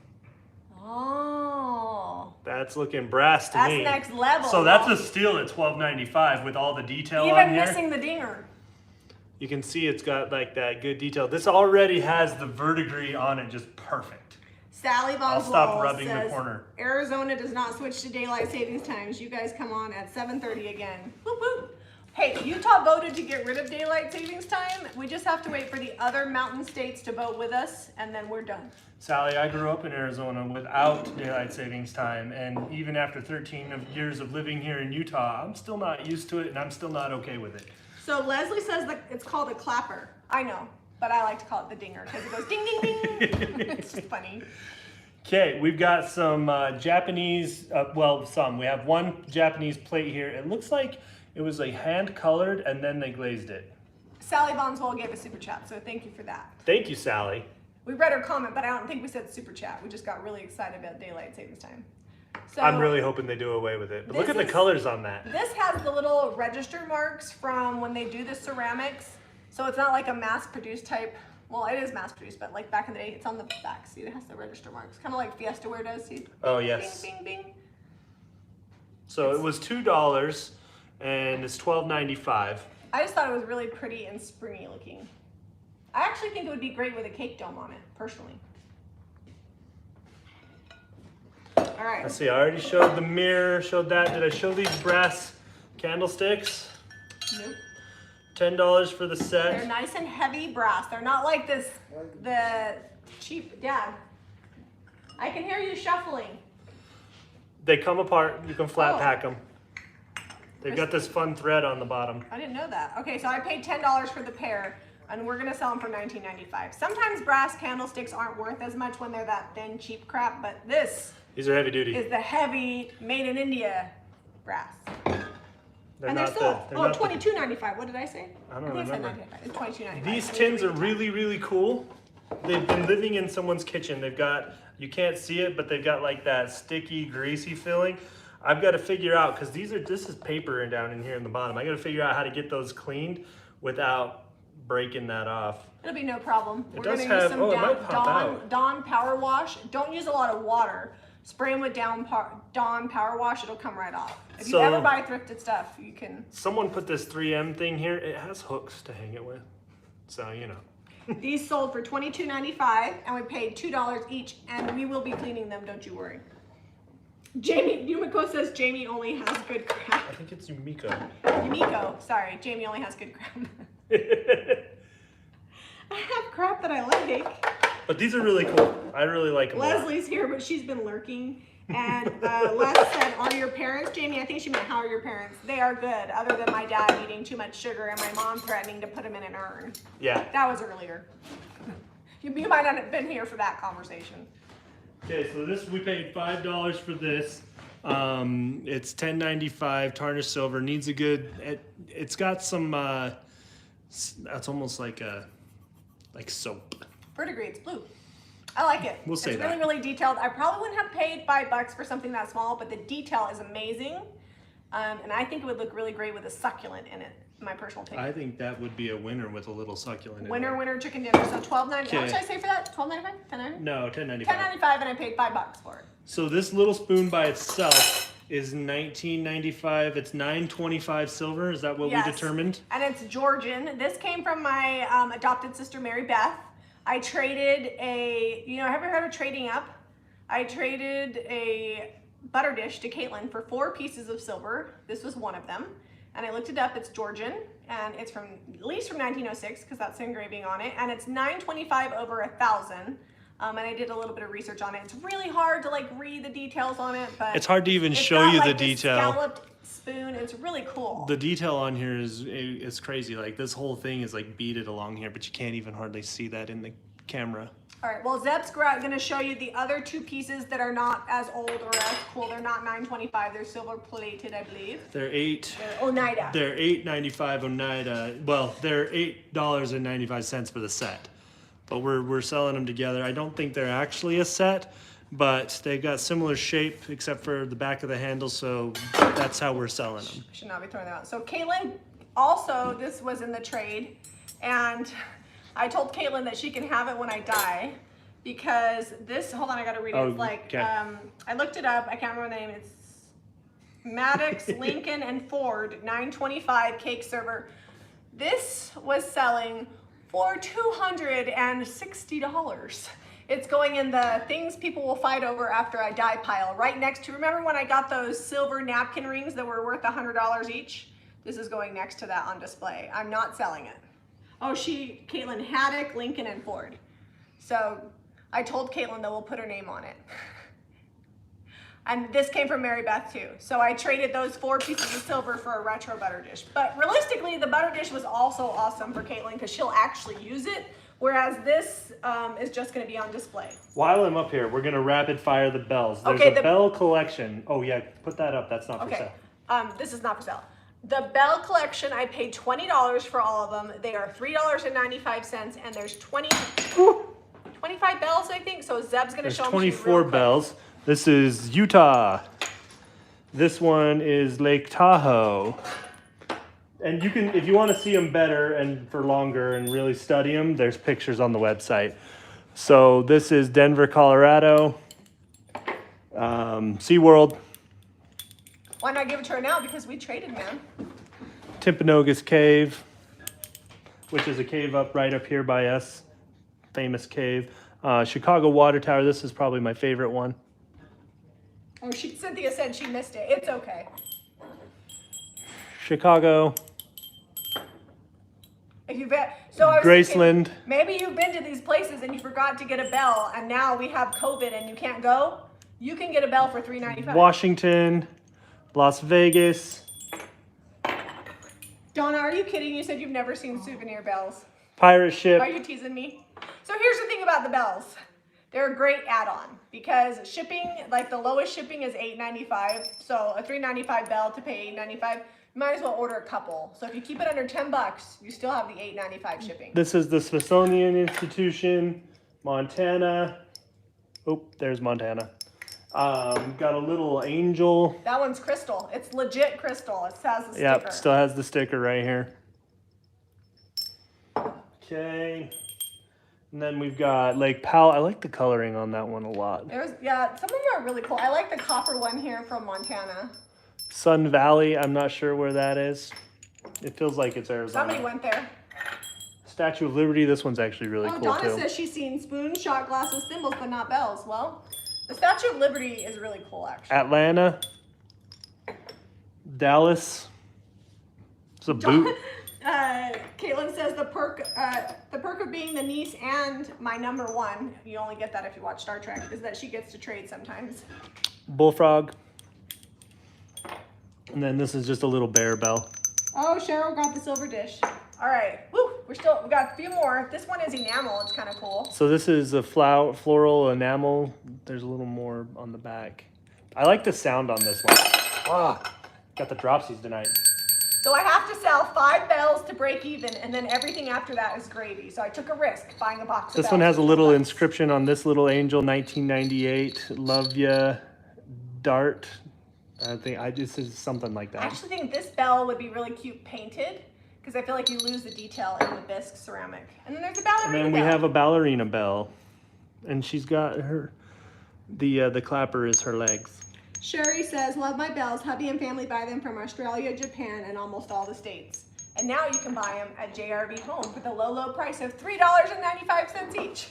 Oh. That's looking brass to me. That's next level. So that's a steal at $12.95 with all the detail on here. Even missing the dinger. You can see it's got like that good detail. This already has the verdigris on it just perfect. Sally Von I'll stop rubbing the corner. Arizona does not switch to daylight savings times. You guys come on at 7:30 again. Whoop, whoop. Hey, Utah voted to get rid of daylight savings time. We just have to wait for the other mountain states to vote with us, and then we're done. Sally, I grew up in Arizona without daylight savings time, and even after 13 years of living here in Utah, I'm still not used to it, and I'm still not okay with it. So Leslie says that it's called a clapper. I know, but I like to call it the dinger because it goes ding, ding, ding. It's just funny. Okay, we've got some Japanese, we have one Japanese plate here. It looks like it was like hand colored and then they glazed it. Sally Bondswell gave a super chat, so thank you for that. Thank you, Sally. We read her comment, but I don't think we said super chat. We just got really excited about daylight savings time. So I'm really hoping they do away with it. But look at the colors on that. This has the little register marks from when they do the ceramics. So it's not like a mass-produced type. Well, it is mass-produced, but like back in the day, it's on the back. See, it has the register marks. Kind of like Fiesta Wear does, see? Oh, yes. Bing, bing, bing. So it was $2 and it's $12.95. I just thought it was really pretty and springy looking. I actually think it would be great with a cake dome on it, personally. All right. Let's see, I already showed the mirror, showed that. Did I show these brass candlesticks? Nope. $10 for the They're set. nice and heavy brass. They're not like this, the cheap, Dad. I can hear you shuffling. They come apart, you can flat Oh. pack them. They've got this fun thread on the bottom. I didn't know that. Okay, so I paid $10 for the pair, and we're gonna sell them for $19.95. Sometimes brass candlesticks aren't worth as much when they're that thin, cheap crap, but this These are heavy duty. is the heavy, made in India brass. They're And they're not still, the, oh, $22.95. What did I say? I don't think I said remember. $19.95. It's $22.95. These I tins need are to read the really, really cool. They've been living in someone's kitchen. They've got, you can't see it, but they've got like that sticky, greasy feeling. I've got to figure out, because this is paper down in here in the bottom. I got to figure out how to get those cleaned without breaking that off. It'll be no problem. It We're does going to use have- some oh, it might pop out. Dawn Power Wash. Don't use a lot of water. Spray them with Dawn Power Wash. It'll come right off. If you So- ever buy thrifted stuff, you can. Someone put this 3M thing here. It has hooks to hang it with. So, you know. These sold for $22.95, and we paid $2 each, and we will be cleaning them, don't you worry. Jamie, Yumiko says Jamie only has good crap. I think it's Yumiko. Yumiko, sorry, Jamie only has good crap. I have crap that I like. But these are really cool. I really like them a lot. Leslie's here, but she's been lurking. And Les said, are your parents, Jamie, I think she meant how are your parents? They are good, other than my dad eating too much sugar and my mom threatening to put him in an urn. Yeah. That was earlier. You might not have been here for that conversation. Okay, so this we paid $5 for this. It's $10.95, tarnished silver. Needs a good. It's got some. That's almost like soap. Verdigris, it's blue. I like it. We'll say it's that. really, really detailed. I probably wouldn't have paid $5 for something that small, but the detail is amazing. And I think it would look really great with a succulent in it, in my personal opinion. I think that would be a winner with a little succulent. Winner chicken dinner. So $12.95. How much Okay. did I say for that? $12.95? $10.95? No, $10.95. $10.95, and I paid $5 for it. So this little spoon by itself is $19.95. It's $9.25 silver. Is that what Yes. we determined? And it's Georgian. This came from my adopted sister, Mary Beth. I traded have you ever heard of trading up? I traded a butter dish to Caitlin for 4 pieces of silver. This was one of them. And I looked it up, it's Georgian, and it's from, at least from 1906, because that's the engraving on it. And it's $9.25 over 1,000. And I did a little bit of research on it. It's really hard to like read the details on it, but It's hard to even it's show got, you like, the this detail. Scalloped spoon. It's really cool. The detail on here is crazy. Like this whole thing is like beaded along here, but you can't even hardly see that in the camera. All right, well, Zeb's going to show you the other 2 pieces that are not as old or as cool. They're not $9.25. They're silver plated, I believe. They're Oneida. They're $8.95 Oneida. Well, they're $8.95 for the set, but we're selling them together. I don't think they're actually a set, but they've got similar shape except for the back of the handle, so that's how we're selling them. Should not be throwing them out. So Caitlin, also, this was in the trade, and I told Caitlin that she can have it when I die, because this, hold on, I gotta read it. Oh, It's like, okay. I looked it up, I can't remember the name. It's Maddox, Lincoln, and Ford, $9.25 cake server. This was selling for $260. It's going in the things people will fight over after I die pile, right next to, remember when I got those silver napkin rings that were worth $100 each? This is going next to that on display. I'm not selling it. Oh, Caitlin, Haddock, Lincoln, and Ford. So I told Caitlin that we'll put her name on it. And this came from Mary Beth too. So I traded those 4 pieces of silver for a retro butter dish. But realistically, the butter dish was also awesome for Caitlin because she'll actually use it. Whereas this is just gonna be on display. While I'm up here, we're gonna rapid fire the bells. There's Okay, a bell collection. Oh yeah, put that up. That's not for Okay, sale. this is not for sale. The bell collection, I paid $20 for all of them. They are $3.95, and there's 25 bells, I think. So Zeb's gonna There's show them 24 bells. This is Utah. This one is Lake Tahoe. And you can, if you want to see them better and for longer and really study them, there's pictures on the website. So this is Denver, Colorado. SeaWorld. Why not give it to her now? Because we traded, man. Timpanogos Cave, which is a cave right up here by us. Famous cave. Chicago Water Tower. This is probably my favorite one. Oh, Cynthia said she missed it. It's okay. Chicago. If you bet. So I was Graceland. thinking, maybe you've been to these places and you forgot to get a bell, and now we have COVID and you can't go. You can get a bell for $3.95. Washington. Las Vegas. Donna, are you kidding? You said you've never seen souvenir bells. Pirate ship. Are you teasing me? So here's the thing about the bells. They're a great add-on because shipping, like the lowest shipping is $8.95. So a $3.95 bell to pay $8.95, you might as well order a couple. So if you keep it under $10, you still have the $8.95 shipping. This is the Smithsonian Institution, Montana. Oh, there's Montana. Got a little angel. That one's crystal. It's legit crystal. It has the sticker. Yep, still has the sticker right here. Okay. And then we've got Lake Powell. I like the coloring on that one a lot. Yeah, some of them are really cool. I like the copper one here from Montana. Sun Valley, I'm not sure where that is. It feels like it's Arizona. Somebody went there. Statue of Liberty, this one's actually really cool Donna too. says she's seen spoons, shot glasses, thimbles, but not bells. Well, the Statue of Liberty is really cool, actually. Atlanta. Dallas. It's a boot. Caitlin says the perk of being the niece and my number one, you only get that if you watch Star Trek, is that she gets to trade sometimes. Bullfrog. And then this is just a little bear bell. Oh, Cheryl got the silver dish. All right, woo, we got a few more. This one is enamel, it's kind of cool. So this is a floral enamel. There's a little more on the back. I like the sound on this one. Ah, got the dropsies tonight. So I have to sell 5 bells to break even, and then everything after that is gravy. So I took a risk buying a box of bells. This one has a little inscription on this little angel, 1998. Love ya, Dart. This is something like that. I actually think this bell would be really cute painted, because I feel like you lose the detail in the bisque ceramic. And then there's a ballerina bell. And then we have a ballerina bell, and she's got her. The clapper is her legs. Sherry says, love my bells. Hubby and family buy them from Australia, Japan, and almost all the states. And now you can buy them at JRV Home for the low, low price of $3.95 each.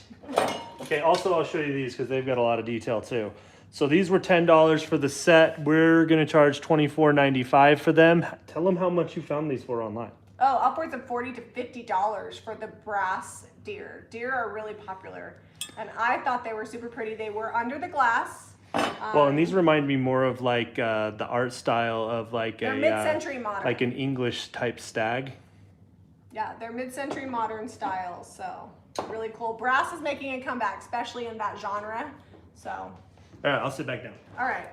Okay, also I'll show you these because they've got a lot of detail too. So these were $10 for the set. We're gonna charge $24.95 for them. Tell them how much you found these for online. Oh, upwards of $40 to $50 for the brass deer. Deer are really popular. And I thought they were super pretty. They were under the glass. Well, and these remind me more of like the art style of like they're mid-century modern. like an English type stag. Yeah, they're mid-century modern styles, so really cool. Brass is making a comeback, especially in that genre. So. All right, I'll sit back down. All right.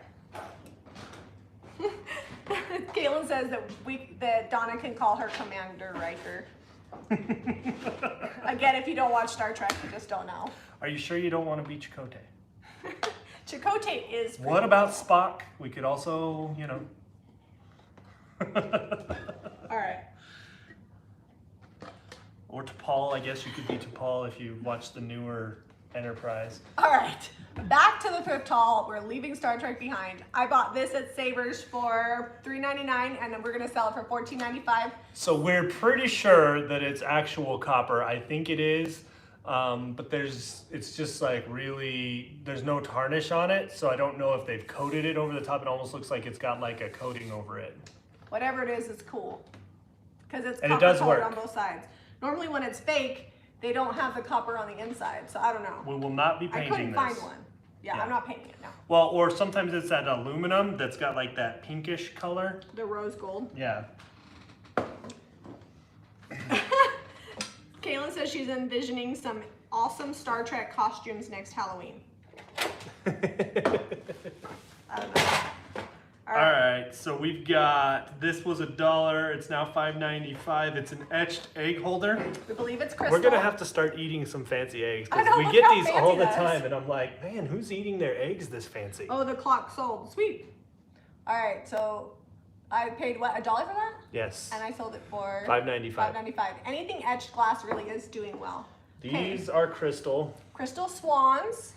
Caitlin says that Donna can call her Commander Riker. Again, if you don't watch Star Trek, you just don't know. Are you sure you don't want to be Chakotay? Chakotay is pretty What about cool. Spock? We could also, you know. All right. Or T'Pol, I guess you could be T'Pol if you watch the newer Enterprise. All right, back to the thrift haul. We're leaving Star Trek behind. I bought this at Savers for $3.99, and then we're gonna sell it for $14.95. So we're pretty sure that it's actual copper. I think it is. But it's just like really, there's no tarnish on it. So I don't know if they've coated it over the top. It almost looks like it's got like a coating over it. Whatever it is, it's cool. Because it's And it copper does colored work. on both sides. Normally when it's fake, they don't have the copper on the inside, so I don't know. We will not be I painting couldn't this. find one. Yeah, I'm not painting it now. Well, or sometimes it's that aluminum that's got like that pinkish color. The rose gold. Yeah. Kaylin says she's envisioning some awesome Star Trek costumes next Halloween. I don't know. All right, so we've got, this was $1, it's now $5.95. It's an etched egg holder. We believe it's crystal. We're gonna have to start eating some fancy eggs I because know, we look get how these fancy all the that is. time, and I'm like, man, who's eating their eggs this fancy? Oh, the clock sold. Sweet. All right, so I paid what, $1 for that? Yes. And I sold it for $5.95. $5.95. Anything etched glass really is doing well. These are crystal. Crystal swans.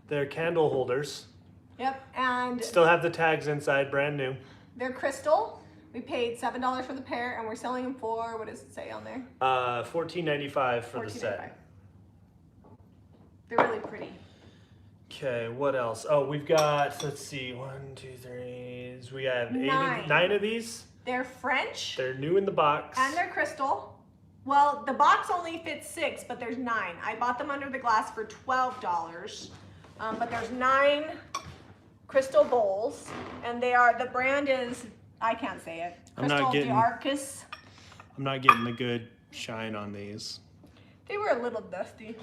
They're candle holders. Yep, and Still have the tags inside, brand new. they're crystal. We paid $7 for the pair, and we're selling them for, what does it say on there? $14.95 for the set. They're really pretty. Okay, what else? Oh, we've got, let's see, 1, 2, 3. We have nine of these. They're French. They're new in the box. And they're crystal. Well, the box only fits 6, but there's 9. I bought them under the glass for $12. But there's 9 crystal bowls, and they are, the brand is, I can't say it. Crystal D'Arcus. I'm not getting the good shine on these. They were a little dusty.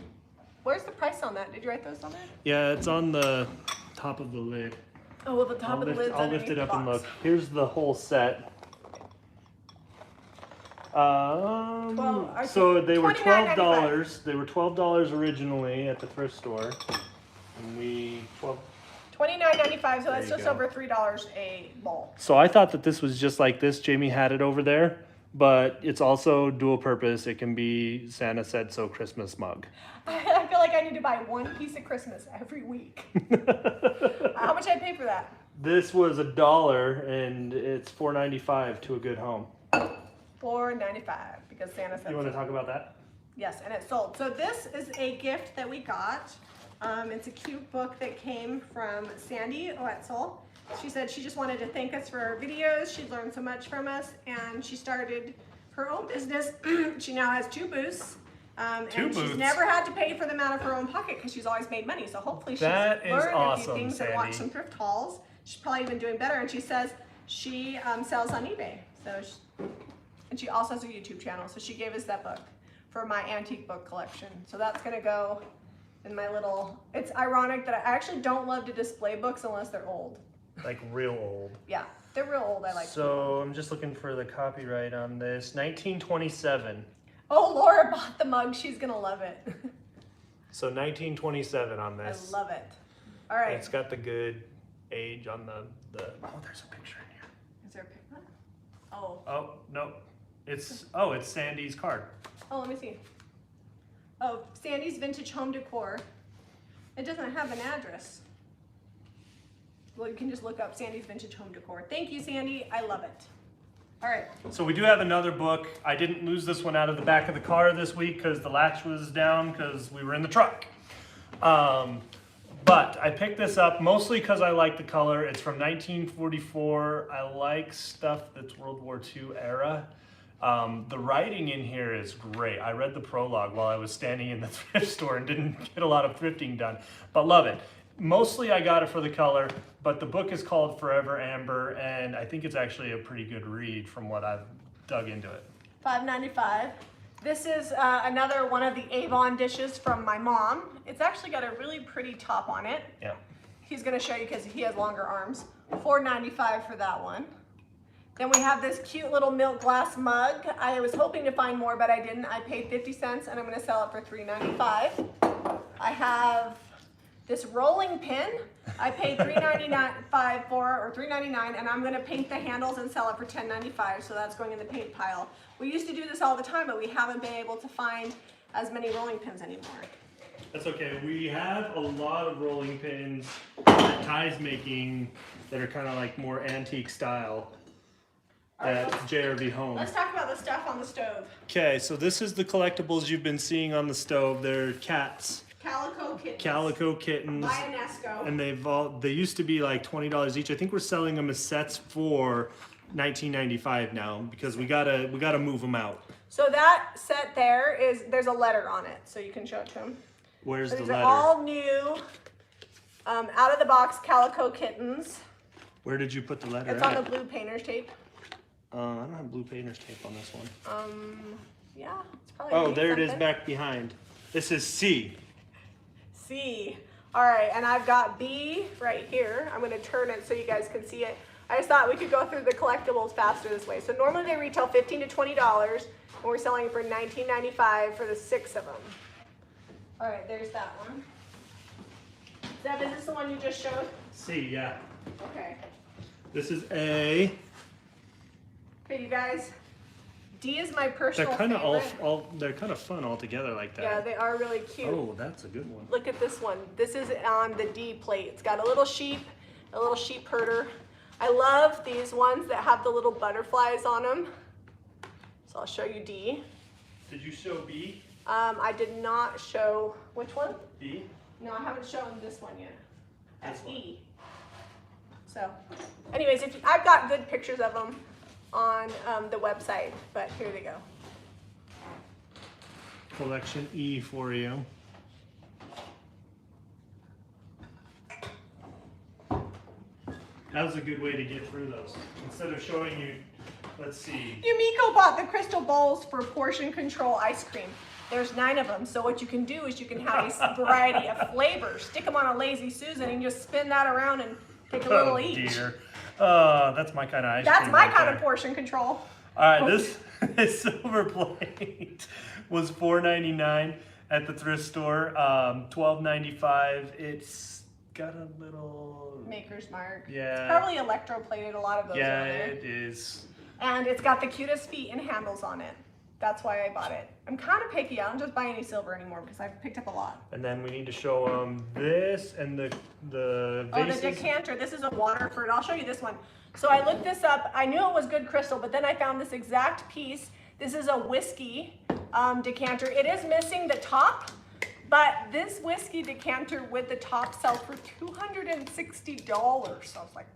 Where's the price on that? Did you write those on there? Yeah, it's on the top of the lid. Oh, well, the top of the lid's I'll lift underneath it the up and box. look. Here's the whole set. So they were $12. They were $12 originally at the thrift store, and we $29.95, so that's you just go. over $3 a bowl. So I thought that this was just like this. Jamie had it over there, but it's also dual purpose. It can be Santa Said So Christmas mug. I feel like I need to buy one piece of Christmas every week. How much I pay for that? This was $1, and it's $4.95 to a good home. $4.95 because Santa said You want to so. talk about that? Yes, and it sold. So this is a gift that we got. It's a cute book that came from Sandy Oetzel. She said she just wanted to thank us for our videos. She'd learned so much from us, and she started her own business. She now has 2 booths. And she's never had to pay for them out of her own pocket because she's always made money. So hopefully she's learned a few things and watched some thrift hauls. She's probably been doing better. And she says she sells on eBay. And she also has a YouTube channel. So she gave us that book for my antique book collection. So that's gonna go in my little, it's ironic that I actually don't love to display books unless they're old. Like real old. Yeah, they're real old. I like So I'm just looking for the copyright on this. 1927. Oh, Laura bought the mug. She's gonna love it. So 1927 on this. I love it. All right. It's got the good age on the. Oh, there's a picture in here. Is there a picture? Oh. Oh no, it's Sandy's card. Oh, let me see. Oh, Sandy's Vintage Home Decor. It doesn't have an address. Well, you can just look up Sandy's Vintage Home Decor. Thank you, Sandy. I love it. All right. So we do have another book. I didn't lose this one out of the back of the car this week because the latch was down because we were in the truck. But I picked this up mostly because I like the color. It's from 1944. I like stuff that's World War II era. The writing in here is great. I read the prologue while I was standing in the thrift store and didn't get a lot of thrifting done, but love it. Mostly I got it for the color, but the book is called Forever Amber, and I think it's actually a pretty good read from what I've dug into it. $5.95. This is another one of the Avon dishes from my mom. It's actually got a really pretty top on it. Yeah. He's gonna show you because he has longer arms. $4.95 for that one. Then we have this cute little milk glass mug. I was hoping to find more, but I didn't. I paid 50 cents and I'm gonna sell it for $3.95. I have this rolling pin. I paid $3.95 for, or $3.99, and I'm gonna paint the handles and sell it for $10.95, so that's going in the paint pile. We used to do this all the time, but we haven't been able to find as many rolling pins anymore. That's okay. We have a lot of rolling pins that Ty's making that are kind of like more antique style at JRV Home. Let's talk about the stuff on the stove. Okay, so this is the collectibles you've been seeing on the stove. They're cats. Calico kittens. Calico kittens. Lionesco. And they used to be like $20 each. I think we're selling them as sets for $19.95 now because we gotta move them out. So that set there's a letter on it, so you can show it to him. Where's So the these letter? are all new Out of the box Calico Kittens. Where did you put the letter It's at? on the blue painter's tape. I don't have blue painter's tape on this one. Yeah, it's probably. Oh, there it is something. back behind. This is C. C. All right, and I've got B right here. I'm gonna turn it so you guys can see it. I just thought we could go through the collectibles faster this way. So normally they retail $15 to $20, and we're selling it for $19.95 for the 6 of them. All right, there's that one. Zeb, is this the one you just showed? C, yeah. Okay. This is A. Okay, you guys. D is my personal They're kind of favorite. they're kind of fun all together like that. Yeah, they are really cute. Oh, that's a good one. Look at this one. This is on the D plate. It's got a little sheep herder. I love these ones that have the little butterflies on them. So I'll show you D. Did you show B? I did not show, which one? B? No, I haven't shown this one yet. That's This one. E. So, anyways, I've got good pictures of them on the website, but here they go. Collection E for you. That was a good way to get through those. Instead of showing you, let's see. Yumiko bought the crystal bowls for portion control ice cream. There's 9 of them, so what you can do is you can have a variety of flavors. Stick them on a Lazy Susan and just spin that around and take a little each. Dear. That's my kind of ice That's cream. my right kind there. of portion control. All right, this silver plate was $4.99 at the thrift store. $12.95. It's got a little Maker's Mark. Yeah. It's probably electroplated, a lot of those Yeah, are there. it is. And it's got the cutest feet and handles on it. That's why I bought it. I'm kind of picky. I don't just buy any silver anymore because I've picked up a lot. And then we need to show them this and the Oh, vases. the decanter. This is a Waterford. I'll show you this one. So I looked this up. I knew it was good crystal, but then I found this exact piece. This is a whiskey decanter. It is missing the top, but this whiskey decanter with the top sells for $260. So I was like,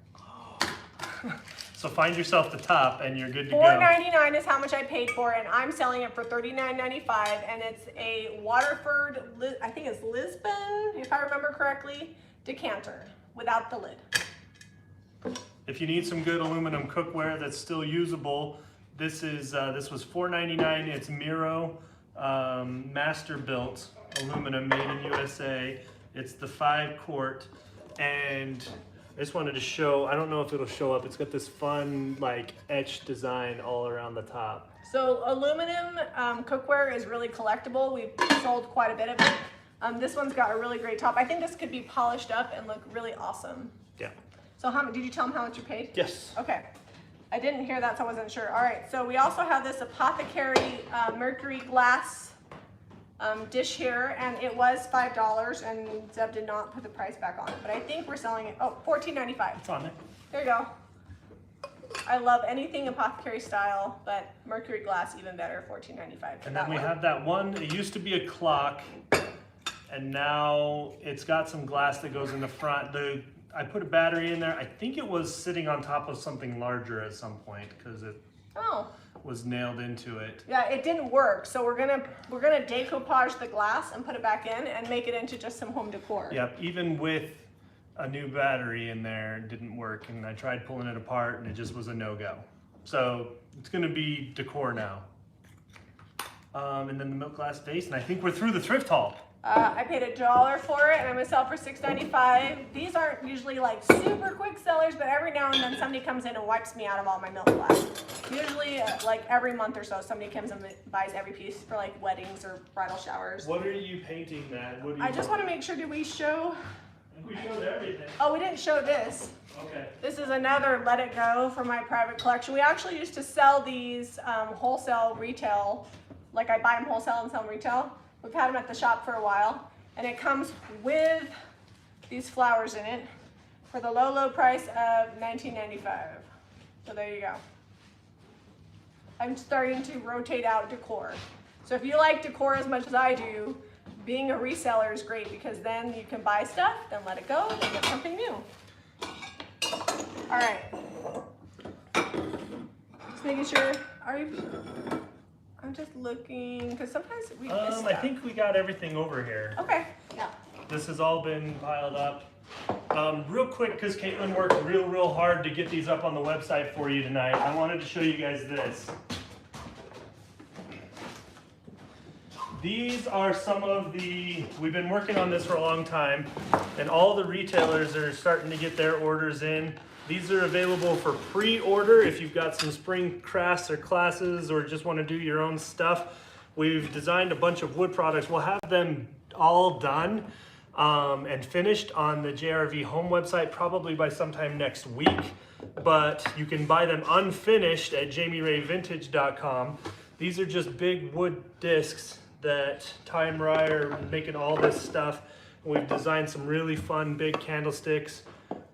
So find yourself the top and you're good to go. $4.99 is how much I paid for it, and I'm selling it for $39.95, and it's a Waterford, I think it's Lisbon, if I remember correctly, decanter without the lid. If you need some good aluminum cookware that's still usable, this was $4.99. It's Miro master built aluminum made in USA. It's the 5-quart, and I just wanted to show, I don't know if it'll show up, it's got this fun like etched design all around the top. So aluminum cookware is really collectible. We've sold quite a bit of it. This one's got a really great top. I think this could be polished up and look really awesome. Yeah. So did you tell them how much you paid? Yes. Okay. I didn't hear that, so I wasn't sure. All right, so we also have this Apothecary mercury glass dish here, and it was $5, and Zeb did not put the price back on it, but I think we're selling it, $14.95. It's on there. There you go. I love anything Apothecary style, but mercury glass even better, $14.95. And then we have that one, it used to be a clock, and now it's got some glass that goes in the front. I put a battery in there. I think it was sitting on top of something larger at some point because it was nailed into it. Yeah, it didn't work, so we're gonna decoupage the glass and put it back in and make it into just some home decor. Yep, even with a new battery in there, it didn't work, and I tried pulling it apart, and it just was a no-go. So it's gonna be decor now. And then the milk glass vase, and I think we're through the thrift haul. I paid $1 for it, and I'm gonna sell for $6.95. These aren't usually like super quick sellers, but every now and then somebody comes in and wipes me out of all my milk glass. Usually, like every month or so, somebody comes and buys every piece for like weddings or bridal showers. What are you painting that? What do you I just want to make sure, did we show? I think we showed everything. Oh, we didn't show this. Okay. This is another Let It Go from my private collection. We actually used to sell these wholesale, retail, like I buy them wholesale and sell them retail. We've had them at the shop for a while, and it comes with these flowers in it for the low, low price of $19.95. So there you go. I'm starting to rotate out decor. So if you like decor as much as I do, being a reseller is great because then you can buy stuff, then let it go, and get something new. All right. Just making sure. I'm just looking because sometimes we miss I stuff. think we got everything over here. Okay. Yeah. This has all been piled up. Real quick, because Caitlin worked real hard to get these up on the website for you tonight, I wanted to show you guys this. These are some of we've been working on this for a long time, and all the retailers are starting to get their orders in. These are available for pre-order if you've got some spring crafts or classes or just want to do your own stuff. We've designed a bunch of wood products. We'll have them all done and finished on the JRV home website probably by sometime next week, but you can buy them unfinished at jamirayvintage.com. These are just big wood discs that Ty and Mariah are making all this stuff. We've designed some really fun big candlesticks,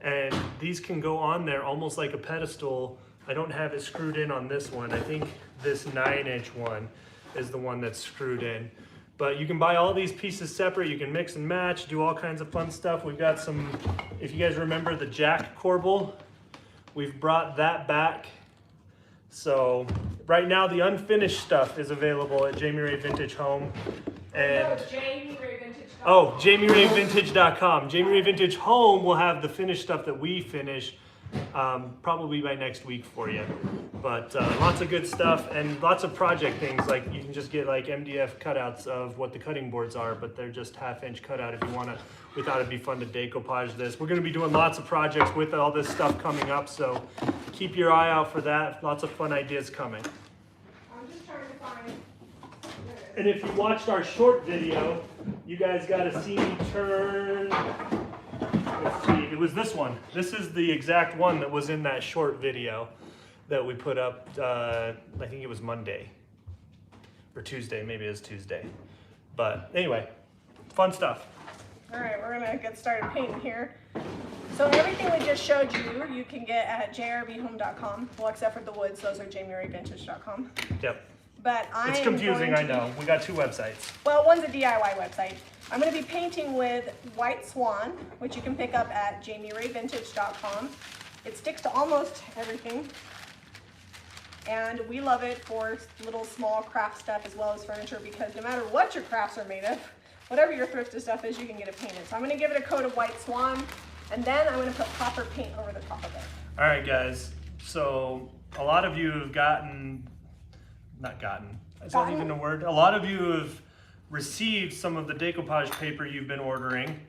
and these can go on there almost like a pedestal. I don't have it screwed in on this one. I think this 9-inch one is the one that's screwed in. But you can buy all these pieces separate. You can mix and match, do all kinds of fun stuff. We've got some, if you guys remember the Jack corbel, we've brought that back. So right now the unfinished stuff is available at Jami Ray Vintage Home. And no, JamiRayVintage.com. Oh, JamiRayVintage.com. Jami Ray Vintage Home will have the finished stuff that we finish probably by next week for you. But lots of good stuff and lots of project things. Like you can just get like MDF cutouts of what the cutting boards are, but they're just 1/2-inch cutout if you want to. We thought it'd be fun to decoupage this. We're going to be doing lots of projects with all this stuff coming up, so keep your eye out for that. Lots of fun ideas coming. I'm just trying to find. And if you watched our short video, you guys got to see me turn. Let's see, it was this one. This is the exact one that was in that short video that we put up, I think it was Monday or Tuesday, maybe it was Tuesday. But anyway, fun stuff. All right, we're gonna get started painting here. So everything we just showed you, you can get at jrvhome.com. Well, except for the woods, those are jamirayvintage.com. Yep. But It's confusing, I know. We got 2 websites. Well, one's a DIY website. I'm going to be painting with White Swan, which you can pick up at jamirayvintage.com. It sticks to almost everything, and we love it for little small craft stuff as well as furniture, because no matter what your crafts are made of, whatever your thrifted stuff is, you can get it painted. So I'm going to give it a coat of White Swan, and then I'm going to put copper paint over the top of it. All right, guys. So a lot of you have not gotten, is that even a word? A lot of you have received some of the decoupage paper you've been ordering,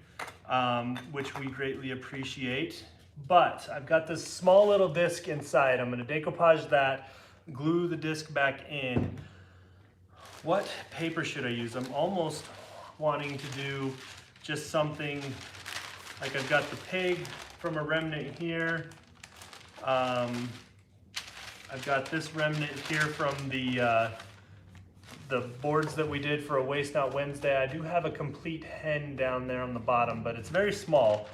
which we greatly appreciate. But I've got this small little disc inside. I'm going to decoupage that, glue the disc back in. What paper should I use? I'm almost wanting to do just something like I've got the pig from a remnant here. I've got this remnant here from the boards that we did for a Waste Not Wednesday. I do have a complete hen down there on the bottom, but it's very small.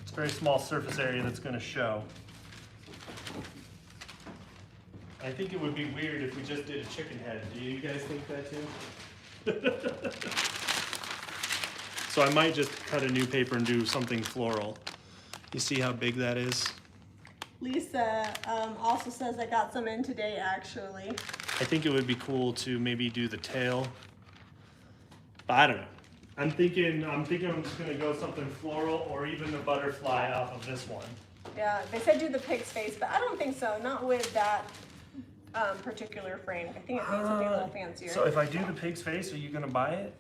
It's a very small surface area that's going to show. I think it would be weird if we just did a chicken head. Do you guys think that too? So I might just cut a new paper and do something floral. You see how big that is? Lisa also says I got some in today, actually. I think it would be cool to maybe do the tail. But I don't know. I'm thinking I'm just gonna go something floral or even the butterfly off of this one. Yeah, they said do the pig's face, but I don't think so. Not with that particular frame. I think it needs something a little fancier. So if I do the pig's face, are you gonna buy it?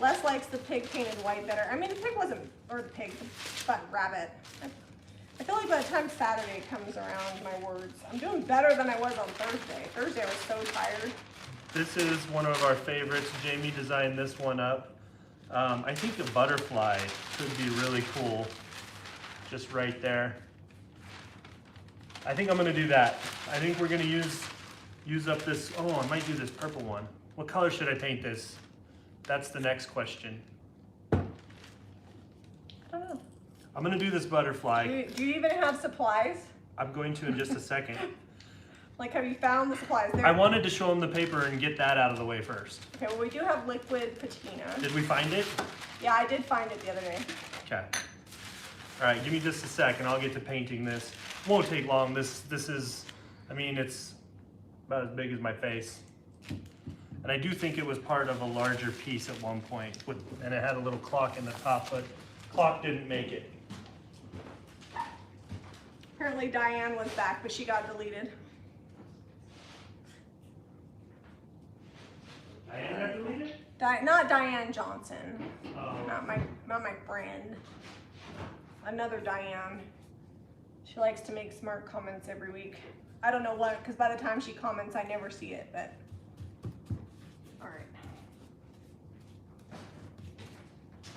Les likes the pig painted white better. I mean, the pig wasn't, or the pig, but rabbit. I feel like by the time Saturday comes around, my words, I'm doing better than I was on Thursday. Thursday I was so tired. This is one of our favorites. Jamie designed this one up. I think the butterfly could be really cool, just right there. I think I'm gonna do that. I think we're gonna use up this, oh, I might do this purple one. What color should I paint this? That's the next question. I don't know. I'm gonna do this butterfly. Do you even have supplies? I'm going to in just a second. Like, have you found the supplies? I wanted to show them the paper and get that out of the way first. Okay, well, we do have liquid patina. Did we find it? Yeah, I did find it the other day. Okay. All right, give me just a sec and I'll get to painting this. Won't take long. This is, I mean, it's about as big as my face. And I do think it was part of a larger piece at one point, and it had a little clock in the top, but clock didn't make it. Apparently Diane was back, but she got deleted. Diane got deleted? Not Diane Johnson. Oh. Not my friend. Another Diane. She likes to make smart comments every week. I don't know what, because by the time she comments, I never see it, but. All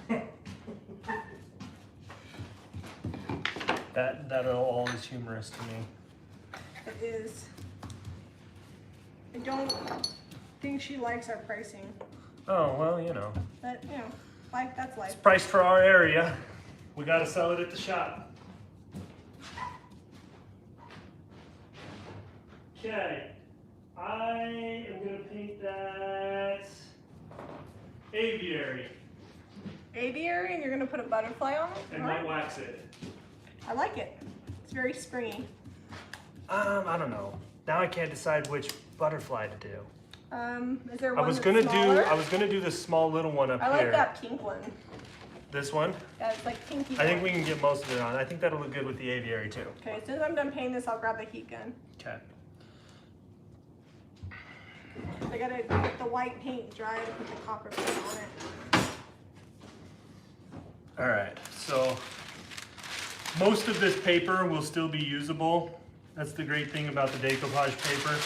right. That all is humorous to me. It is. I don't think she likes our pricing, Oh, well, you know. but you know, life, that's life. It's priced for our area. We gotta sell it at the shop. Okay, I am gonna paint that aviary Aviary, and you're gonna put a butterfly on it? and All white right. wax it. I like it. It's very springy. I don't know. Now I can't decide which butterfly to do. Is there I one was that's gonna smaller? do this small little one up I like here. that pink one. This one? Yeah, it's like pinky. I think one. we can get most of it on. I think that'll look good with the aviary too. Okay, as soon as I'm done painting this, I'll grab the heat gun. Okay. I gotta get the white paint dry to put the copper paint on it. All right, so most of this paper will still be usable. That's the great thing about the decoupage paper.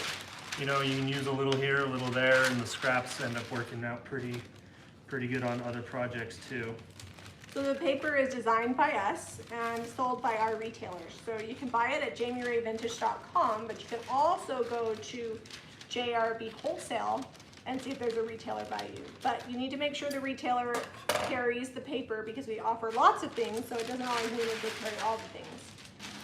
You know, you can use a little here, a little there, and the scraps end up working out pretty good on other projects too. So the paper is designed by us and sold by our retailers. So you can buy it at JamiRayVintage.com, but you can also go to JRB Wholesale and see if there's a retailer by you. But you need to make sure the retailer carries the paper because we offer lots of things, so it doesn't always mean that they carry all the things.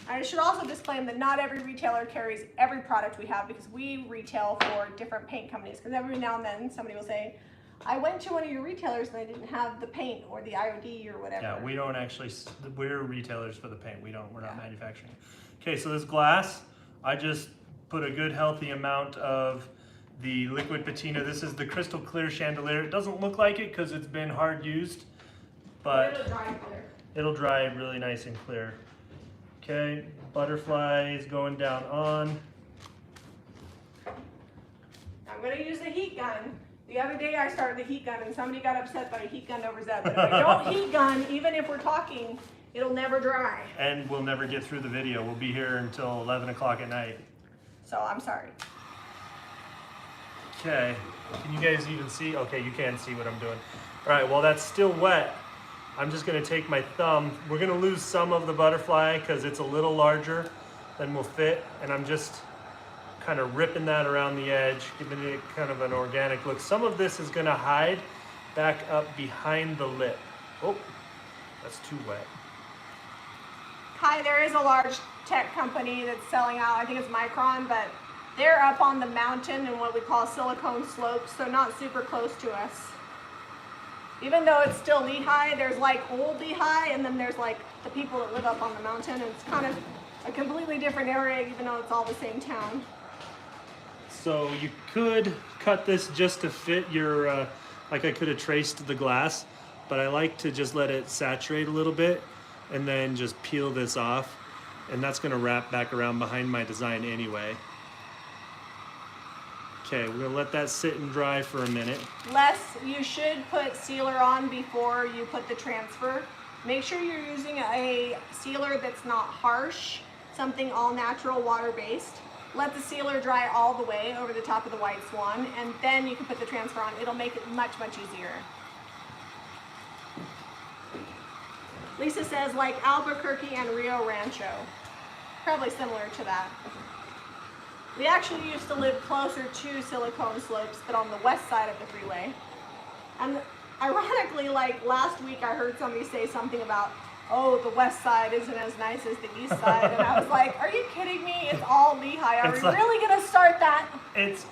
I should also disclaim that not every retailer carries every product we have because we retail for different paint companies. Because every now and then somebody will say, I went to one of your retailers and I didn't have the paint or the IOD or whatever. Yeah, we don't actually, we're retailers for the paint. We're not manufacturing. Okay, so this glass, I just put a good healthy amount of the liquid patina. This is the crystal clear chandelier. It doesn't look like it because it's been hard used, but it'll dry clear. it'll dry really nice and clear. Okay, butterflies going down on. I'm gonna use the heat gun. The other day I started the heat gun and somebody got upset by a heat gun over Zeb. But if I don't heat gun, even if we're talking, it'll never dry. And we'll never get through the video. We'll be here until 11 o'clock at night. So I'm sorry. Okay, can you guys even see? Okay, you can see what I'm doing. All right, well that's still wet. I'm just gonna take my thumb. We're gonna lose some of the butterfly because it's a little larger than will fit. And I'm just kind of ripping that around the edge, giving it kind of an organic look. Some of this is gonna hide back up behind the lip. Oh, that's too wet. Hi, there is a large tech company that's selling out, I think it's Micron, but they're up on the mountain in what we call silicone slopes, so not super close to us. Even though it's still Lehi, there's like old Lehi, and then there's like the people that live up on the mountain, and it's kind of a completely different area, even though it's all the same town. So you could cut this just to fit your, like I could have traced the glass, but I like to just let it saturate a little bit and then just peel this off. And that's gonna wrap back around behind my design anyway. Okay, we're gonna let that sit and dry for a minute. Les, you should put sealer on before you put the transfer. Make sure you're using a sealer that's not harsh, something all natural water-based. Let the sealer dry all the way over the top of the white swan, and then you can put the transfer on. It'll make it much, much easier. Lisa says like Albuquerque and Rio Rancho. Probably similar to that. We actually used to live closer to silicone slopes, but on the west side of the freeway. And ironically, like last week I heard somebody say something about, oh, the west side isn't as nice as the east side. And I was like, are you kidding me? It's all Lehi. Are we really gonna start that? It's,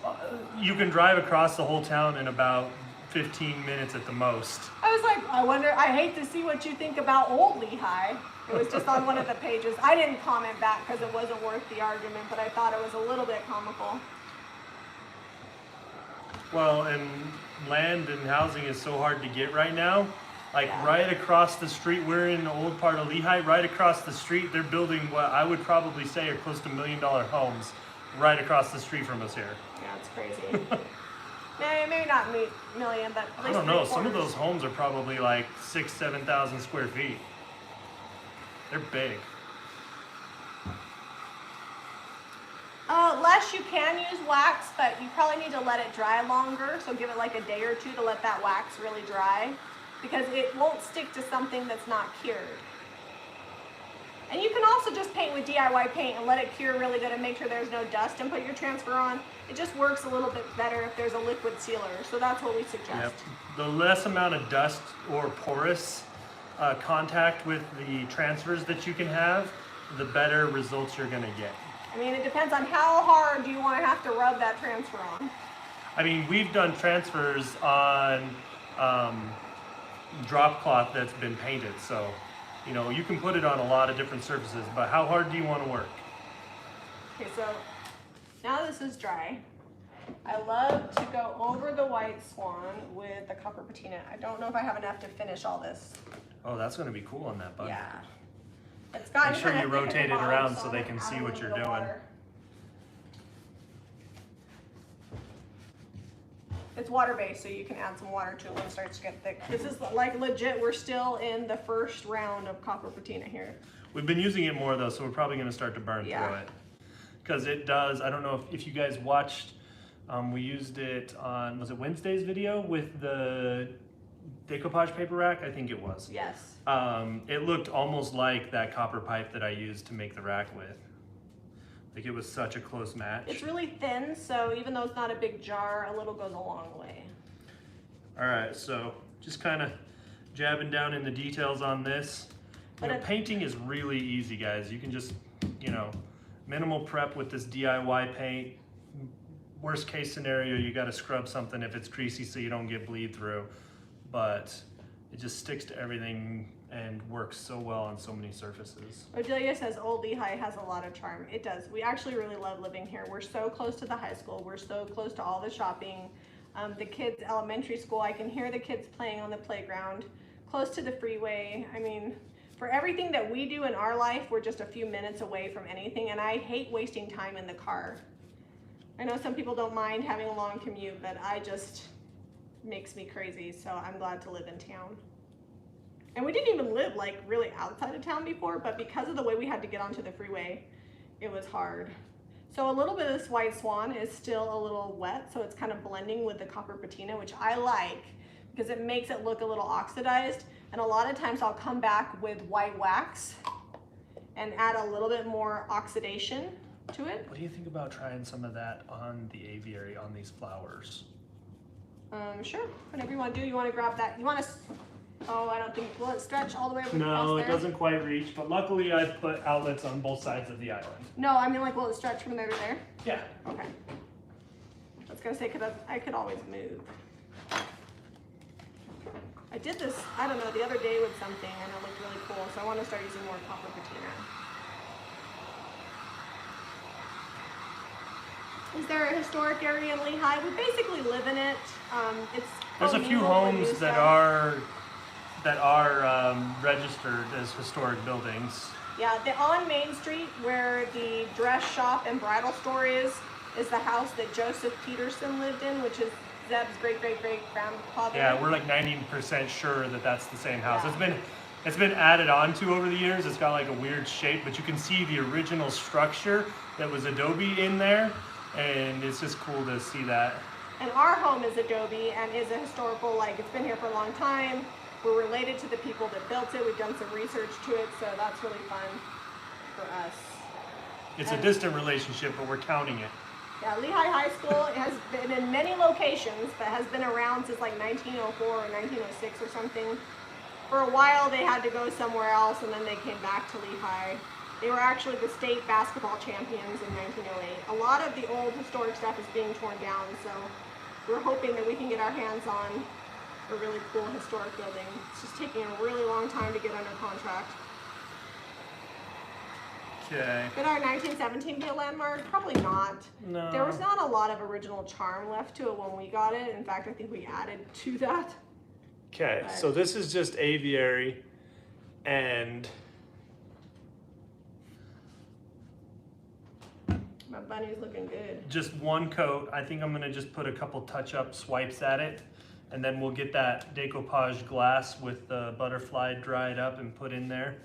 you can drive across the whole town in about 15 minutes at the most. I was like, I hate to see what you think about old Lehi. It was just on one of the pages. I didn't comment back because it wasn't worth the argument, but I thought it was a little bit comical. Well, and land and housing is so hard to get right now. Like Yeah. right across the street, we're in the old part of Lehi. Right across the street, they're building what I would probably say are close to $1 million homes right across the street from us here. Yeah, it's crazy. maybe not million, but at I least don't know. 3/4. Some of those homes are probably like 6,000 to 7,000 square feet. They're big. Les, you can use wax, but you probably need to let it dry longer. So give it like a day or two to let that wax really dry, because it won't stick to something that's not cured. And you can also just paint with DIY paint and let it cure really good and make sure there's no dust and put your transfer on. It just works a little bit better if there's a liquid sealer. So that's what we suggest. Yep. The less amount of dust or porous contact with the transfers that you can have, the better results you're going to get. I mean, it depends on how hard do you want to have to rub that transfer on. I mean, we've done transfers on drop cloth that's been painted, so you know you can put it on a lot of different surfaces. But how hard do you want to work? Okay, so now this is dry. I love to go over the white swan with the copper patina. I don't know if I have enough to finish all this. Oh, that's going to be cool on that bug. Yeah. It's got Make sure kind you of thick at rotate the it bottom, around so so I'm they gonna can add see a what little you're bit of doing. water. It's water-based, so you can add some water to it when it starts to get thick. This is like legit, we're still in the first round of copper patina here. We've been using it more though, so we're probably going to start to burn through it. Because it does, I don't know if you guys watched, we used it on, was it Wednesday's video with the decoupage paper rack? I think it was. Yes. It looked almost like that copper pipe that I used to make the rack with. Like it was such a close match. It's really thin, so even though it's not a big jar, a little goes a long way. All right, so just kind of jabbing down in the details on this. You know, painting is really easy, guys. You can just, you know, minimal prep with this DIY paint. Worst case scenario, you got to scrub something if it's greasy so you don't get bleed through. But it just sticks to everything and works so well on so many surfaces. Odelia says Old Lehi has a lot of charm. It does. We actually really love living here. We're so close to the high school. We're so close to all the shopping. The kids' elementary school, I can hear the kids playing on the playground. Close to the freeway. I mean, for everything that we do in our life, we're just a few minutes away from anything, and I hate wasting time in the car. I know some people don't mind having a long commute, but makes me crazy, so I'm glad to live in town. And we didn't even live like really outside of town before, but because of the way we had to get onto the freeway, it was hard. So a little bit of this white swan is still a little wet, so it's kind of blending with the copper patina, which I like because it makes it look a little oxidized. And a lot of times I'll come back with white wax and add a little bit more oxidation to it. What do you think about trying some of that on the aviary, on these flowers? Sure, whatever you want to do. You want to grab that, you want to, oh, I don't think, will it stretch all the way over across No, there? it doesn't quite reach, but luckily I put outlets on both sides of the island. No, I mean like, will it stretch from there to there? Yeah. Okay. I was gonna say, because I could always move. I did this, I don't know, the other day with something and it looked really cool, so I want to start using more copper patina. Is there a historic area in Lehi? We basically live in it. There's a few homes that are registered as historic buildings. Yeah, on Main Street where the dress shop and bridal store is the house that Joseph Peterson lived in, which is Zeb's great-great-great-grandfather. Yeah, we're like 90% sure that that's the same house. Yeah. It's been added on to over the years. It's got like a weird shape, but you can see the original structure that was adobe in there, and it's just cool to see that. And our home is adobe and is a historical, like it's been here for a long time. We're related to the people that built it. We've done some research to it, so that's really fun for us. It's a distant relationship, but we're counting it. Yeah, Lehi High School has been in many locations, but has been around since like 1904 or 1906 or something. For a while, they had to go somewhere else, and then they came back to Lehi. They were actually the state basketball champions in 1908. A lot of the old historic stuff is being torn down, so we're hoping that we can get our hands on a really cool historic building. It's just taking a really long time to get under contract. Okay. Could our 1917 be a landmark? Probably not. No. There was not a lot of original charm left to it when we got it. In fact, I think we added to that. Okay, But- so this is just aviary and My bunny's looking good. just one coat. I think I'm gonna just put a couple touch-up swipes at it, and then we'll get that decoupage glass with the butterfly dried up and put in there.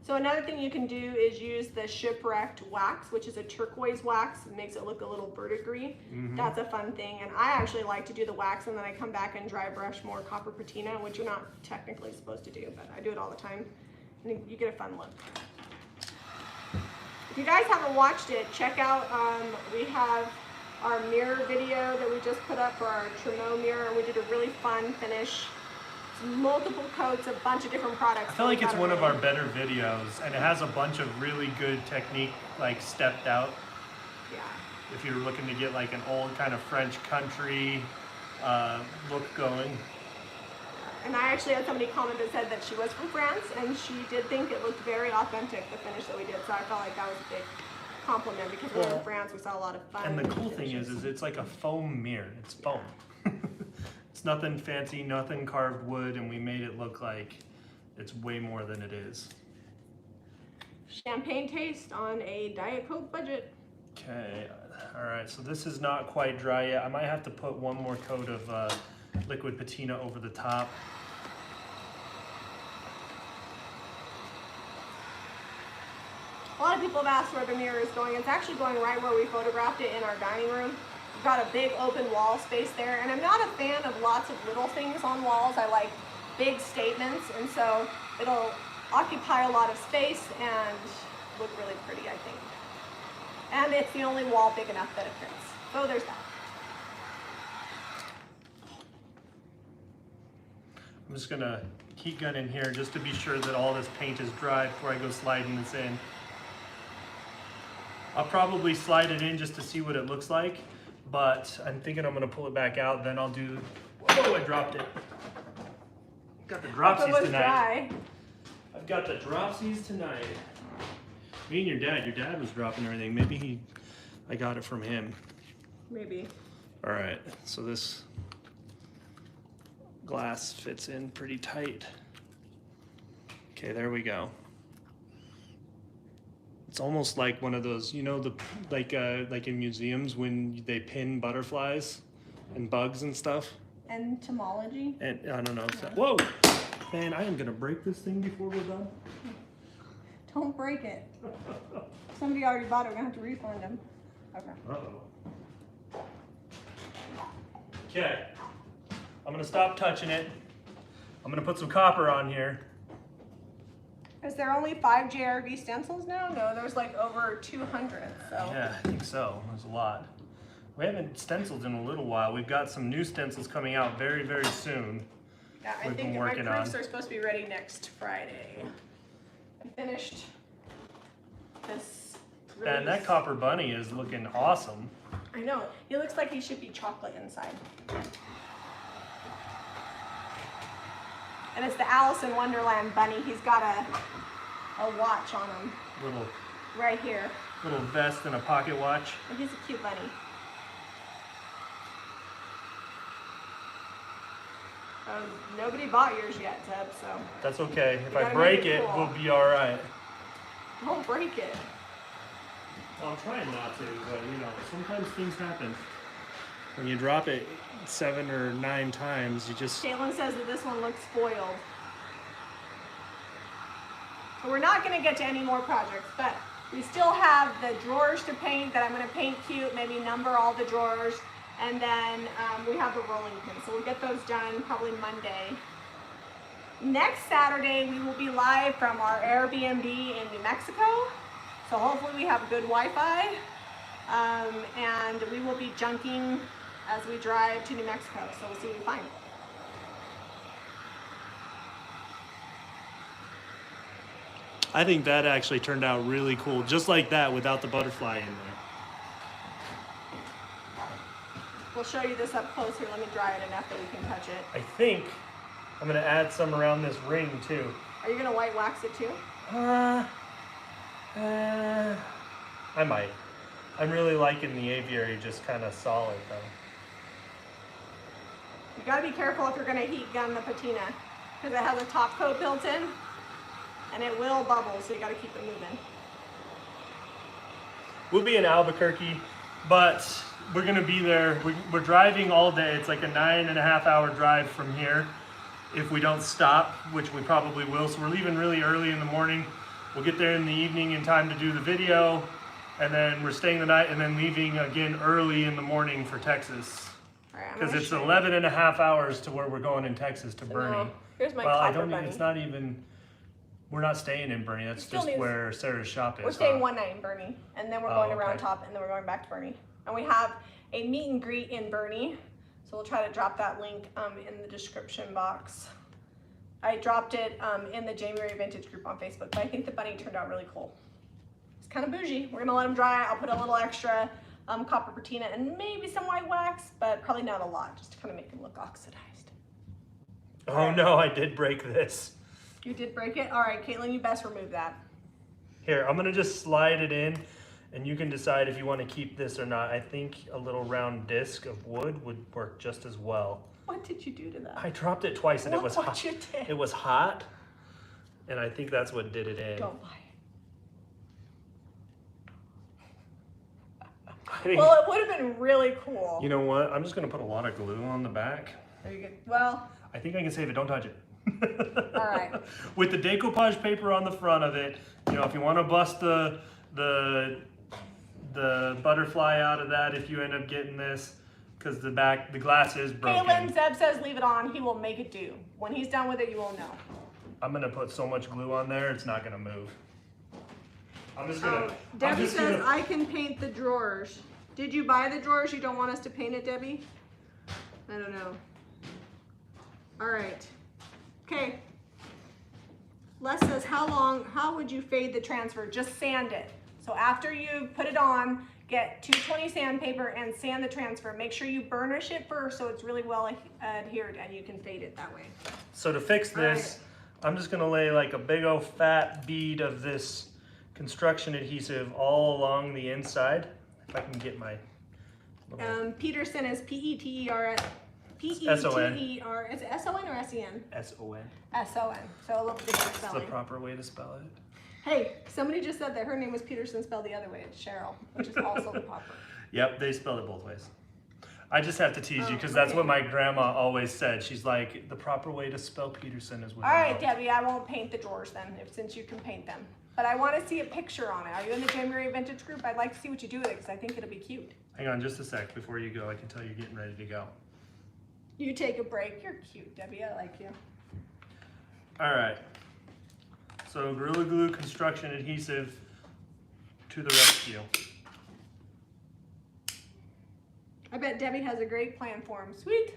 So another thing you can do is use the Shipwrecked Wax, which is a turquoise wax. It makes it look a little verdigris. That's a fun thing. And I actually like to do the wax and then I come back and dry brush more copper patina, which you're not technically supposed to do, but I do it all the time. And you get a fun look. If you guys haven't watched it, check out, we have our mirror video that we just put up for our Tremo mirror. We did a really fun finish. Multiple coats, a bunch of different products. I feel like it's one of our better videos, and it has a bunch of really good technique, like stepped out. Yeah. If you're looking to get like an old kind of French country look going. And I actually had somebody comment that said that she was from France, and she did think it looked very authentic, the finish that we did. So I felt like that was a big compliment because we were in France, we saw a lot of fun. And the cool thing is it's like a foam mirror. It's foam. It's nothing fancy, nothing carved wood, and we made it look like it's way more than it is. Champagne taste on a Diet Coke budget. Okay, all right, so this is not quite dry yet. I might have to put one more coat of liquid patina over the top. A lot of people have asked where the mirror is going. It's actually going right where we photographed it in our dining room. We've got a big open wall space there, and I'm not a fan of lots of little things on walls. I like big statements, and so it'll occupy a lot of space and look really pretty, I think. And it's the only wall big enough that it fits. So there's that. I'm just gonna heat gun in here just to be sure that all this paint is dry before I go sliding this in. I'll probably slide it in just to see what it looks like, but I'm thinking I'm gonna pull it back out, then I'll do, whoa, I dropped it. Got the dropsies tonight. Dry. I've got the dropsies tonight. Me and your dad was dropping everything. Maybe I got it from him. Maybe. All right, so this glass fits in pretty tight. Okay, there we go. It's almost like one of those, you know, like in museums when they pin butterflies and bugs and stuff. Entomology. And I don't know. Whoa, man! I am gonna break this thing before we're done. Don't break it. Somebody already bought it. We're gonna have to refund them. Okay. Uh-oh. Okay. I'm gonna stop touching it. I'm gonna put some copper on here. Is there only 5 JRV stencils now? No, there's like over 200. So. Yeah, I think so. There's a lot. We haven't stenciled in a little while. We've got some new stencils coming out very, very soon. Yeah, I We've think been my working proofs on. are supposed to be ready next Friday. I finished this. And that copper bunny is looking awesome. I know. He looks like he should be chocolate inside. And it's the Alice in Wonderland bunny. He's got a watch on him Little right here. little vest and a pocket watch. And he's a cute bunny. Nobody bought yours yet, Teb, so That's okay. If You I gotta break make it it, cool. we'll be all right. don't break it. Well, I'm trying not to, but you know, sometimes things happen. When you drop it 7 or 9 times, you just... Caitlin says that this one looks spoiled. So we're not going to get to any more projects, but we still have the drawers to paint that I'm going to paint cute, maybe number all the drawers, and then we have the rolling pins. So we'll get those done probably Monday. Next Saturday, we will be live from our Airbnb in New Mexico. So hopefully we have good Wi-Fi, and we will be junking as we drive to New Mexico. So we'll see what we find. I think that actually turned out really cool, just like that without the butterfly in there. We'll show you this up close here. Let me dry it enough that we can touch it. I think I'm gonna add some around this ring too. Are you gonna white wax it too? I might. I'm really liking the aviary, just kind of solid though. You gotta be careful if you're gonna heat gun the patina, because it has a top coat built in, and it will bubble, so you gotta keep it moving. We'll be in Albuquerque, but we're gonna be there. We're driving all day. It's like a 9.5-hour drive from here if we don't stop, which we probably will. So we're leaving really early in the morning. We'll get there in the evening in time to do the video, and then we're staying the night and then leaving again early in the morning for Texas. Because it's 11.5 hours to where we're going in Texas to Bernie. Here's my well, copper bunny. It's not even, we're not staying in Bernie. That's just where Sarah's shop is. We're staying one night in Bernie, and then we're going to Round Top, and then we're going back to Bernie. And we have a meet and greet in Bernie, so we'll try to drop that link in the description box. I dropped it in the Jami Vintage group on Facebook, but I think the bunny turned out really cool. It's kind of bougie. We're gonna let them dry. I'll put a little extra copper patina and maybe some white wax, but probably not a lot, just to kind of make them look oxidized. Oh no, I did break this. You did break it? All right, Caitlin, you best remove that. Here, I'm gonna just slide it in, and you can decide if you want to keep this or not. I think a little round disc of wood would work just as well. What did you do to that? I dropped it twice, and Look it was what hot. you did. It was hot, and I think that's what did it in. Don't lie. Well, it would have been really cool. You know what? I'm just gonna put a lot of glue on the back. Are you good? Well, I think I can save it. Don't touch it. all right. With the decoupage paper on the front of it, you know, if you want to bust the butterfly out of that, if you end up getting this, because the glass is broken. Caitlin, Zeb says leave it on. He will make it do. When he's done with it, you will know. I'm gonna put so much glue on there, it's not gonna move. I'm just gonna. Debbie says I can paint the drawers. Did you buy the drawers? You don't want us to paint it, Debbie? I don't know. All right. Okay. Les says, how would you fade the transfer? Just sand it. So after you put it on, get 220 sandpaper and sand the transfer. Make sure you burnish it first so it's really well adhered, and you can fade it that way. So to fix this, I'm just gonna lay like a big old fat bead of this construction adhesive all along the inside. If I can get my Peterson is P-E-T-E-R. P-E-T-E-R. Is it S-O-N or S-E-N? S-O-N. S-O-N. So a little different That's spelling. the proper way to spell it. Hey, somebody just said that her name was Peterson spelled the other way. It's Cheryl, which is also the proper. Yep, they spelled it both ways. I just have to tease you because that's what my grandma always said. She's like, the proper way to spell Peterson is with All right, Debbie, I won't paint the drawers then, since you can paint them. But I want to see a picture on it. Are you in the Jami Vintage group? I'd like to see what you do with it because I think it'll be cute. Hang on just a sec before you go. I can tell you're getting ready to go. You take a break. You're cute, Debbie. I like you. All right. So Gorilla Glue construction adhesive to the rescue. I bet Debbie has a great plan for him. Sweet.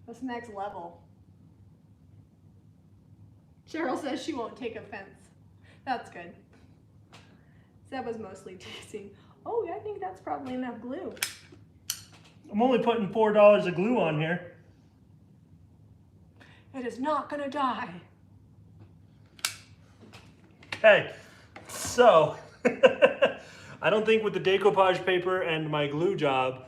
That's next level. Cheryl says she won't take offense. That's good. That was mostly teasing. Oh, yeah, I think that's probably enough glue. I'm only putting $4 of glue on here. It is not gonna die. Hey, so I don't think with the decoupage paper and my glue job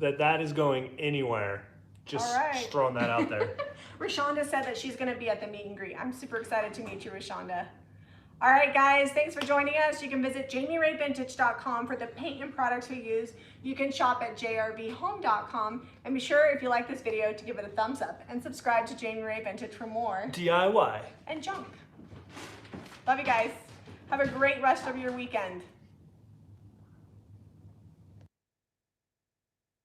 that is going anywhere. Just throwing that out there. Rashonda said that she's gonna be at the meet and greet. I'm super excited to meet you, Rashonda. All right, guys, thanks for joining us. You can visit JamiRayVintage.com for the paint and products we use. You can shop at jrvhome.com. And be sure, if you like this video, to give it a thumbs up and subscribe to Jami Ray Vintage for more DIY and junk. Love you guys. Have a great rest of your weekend.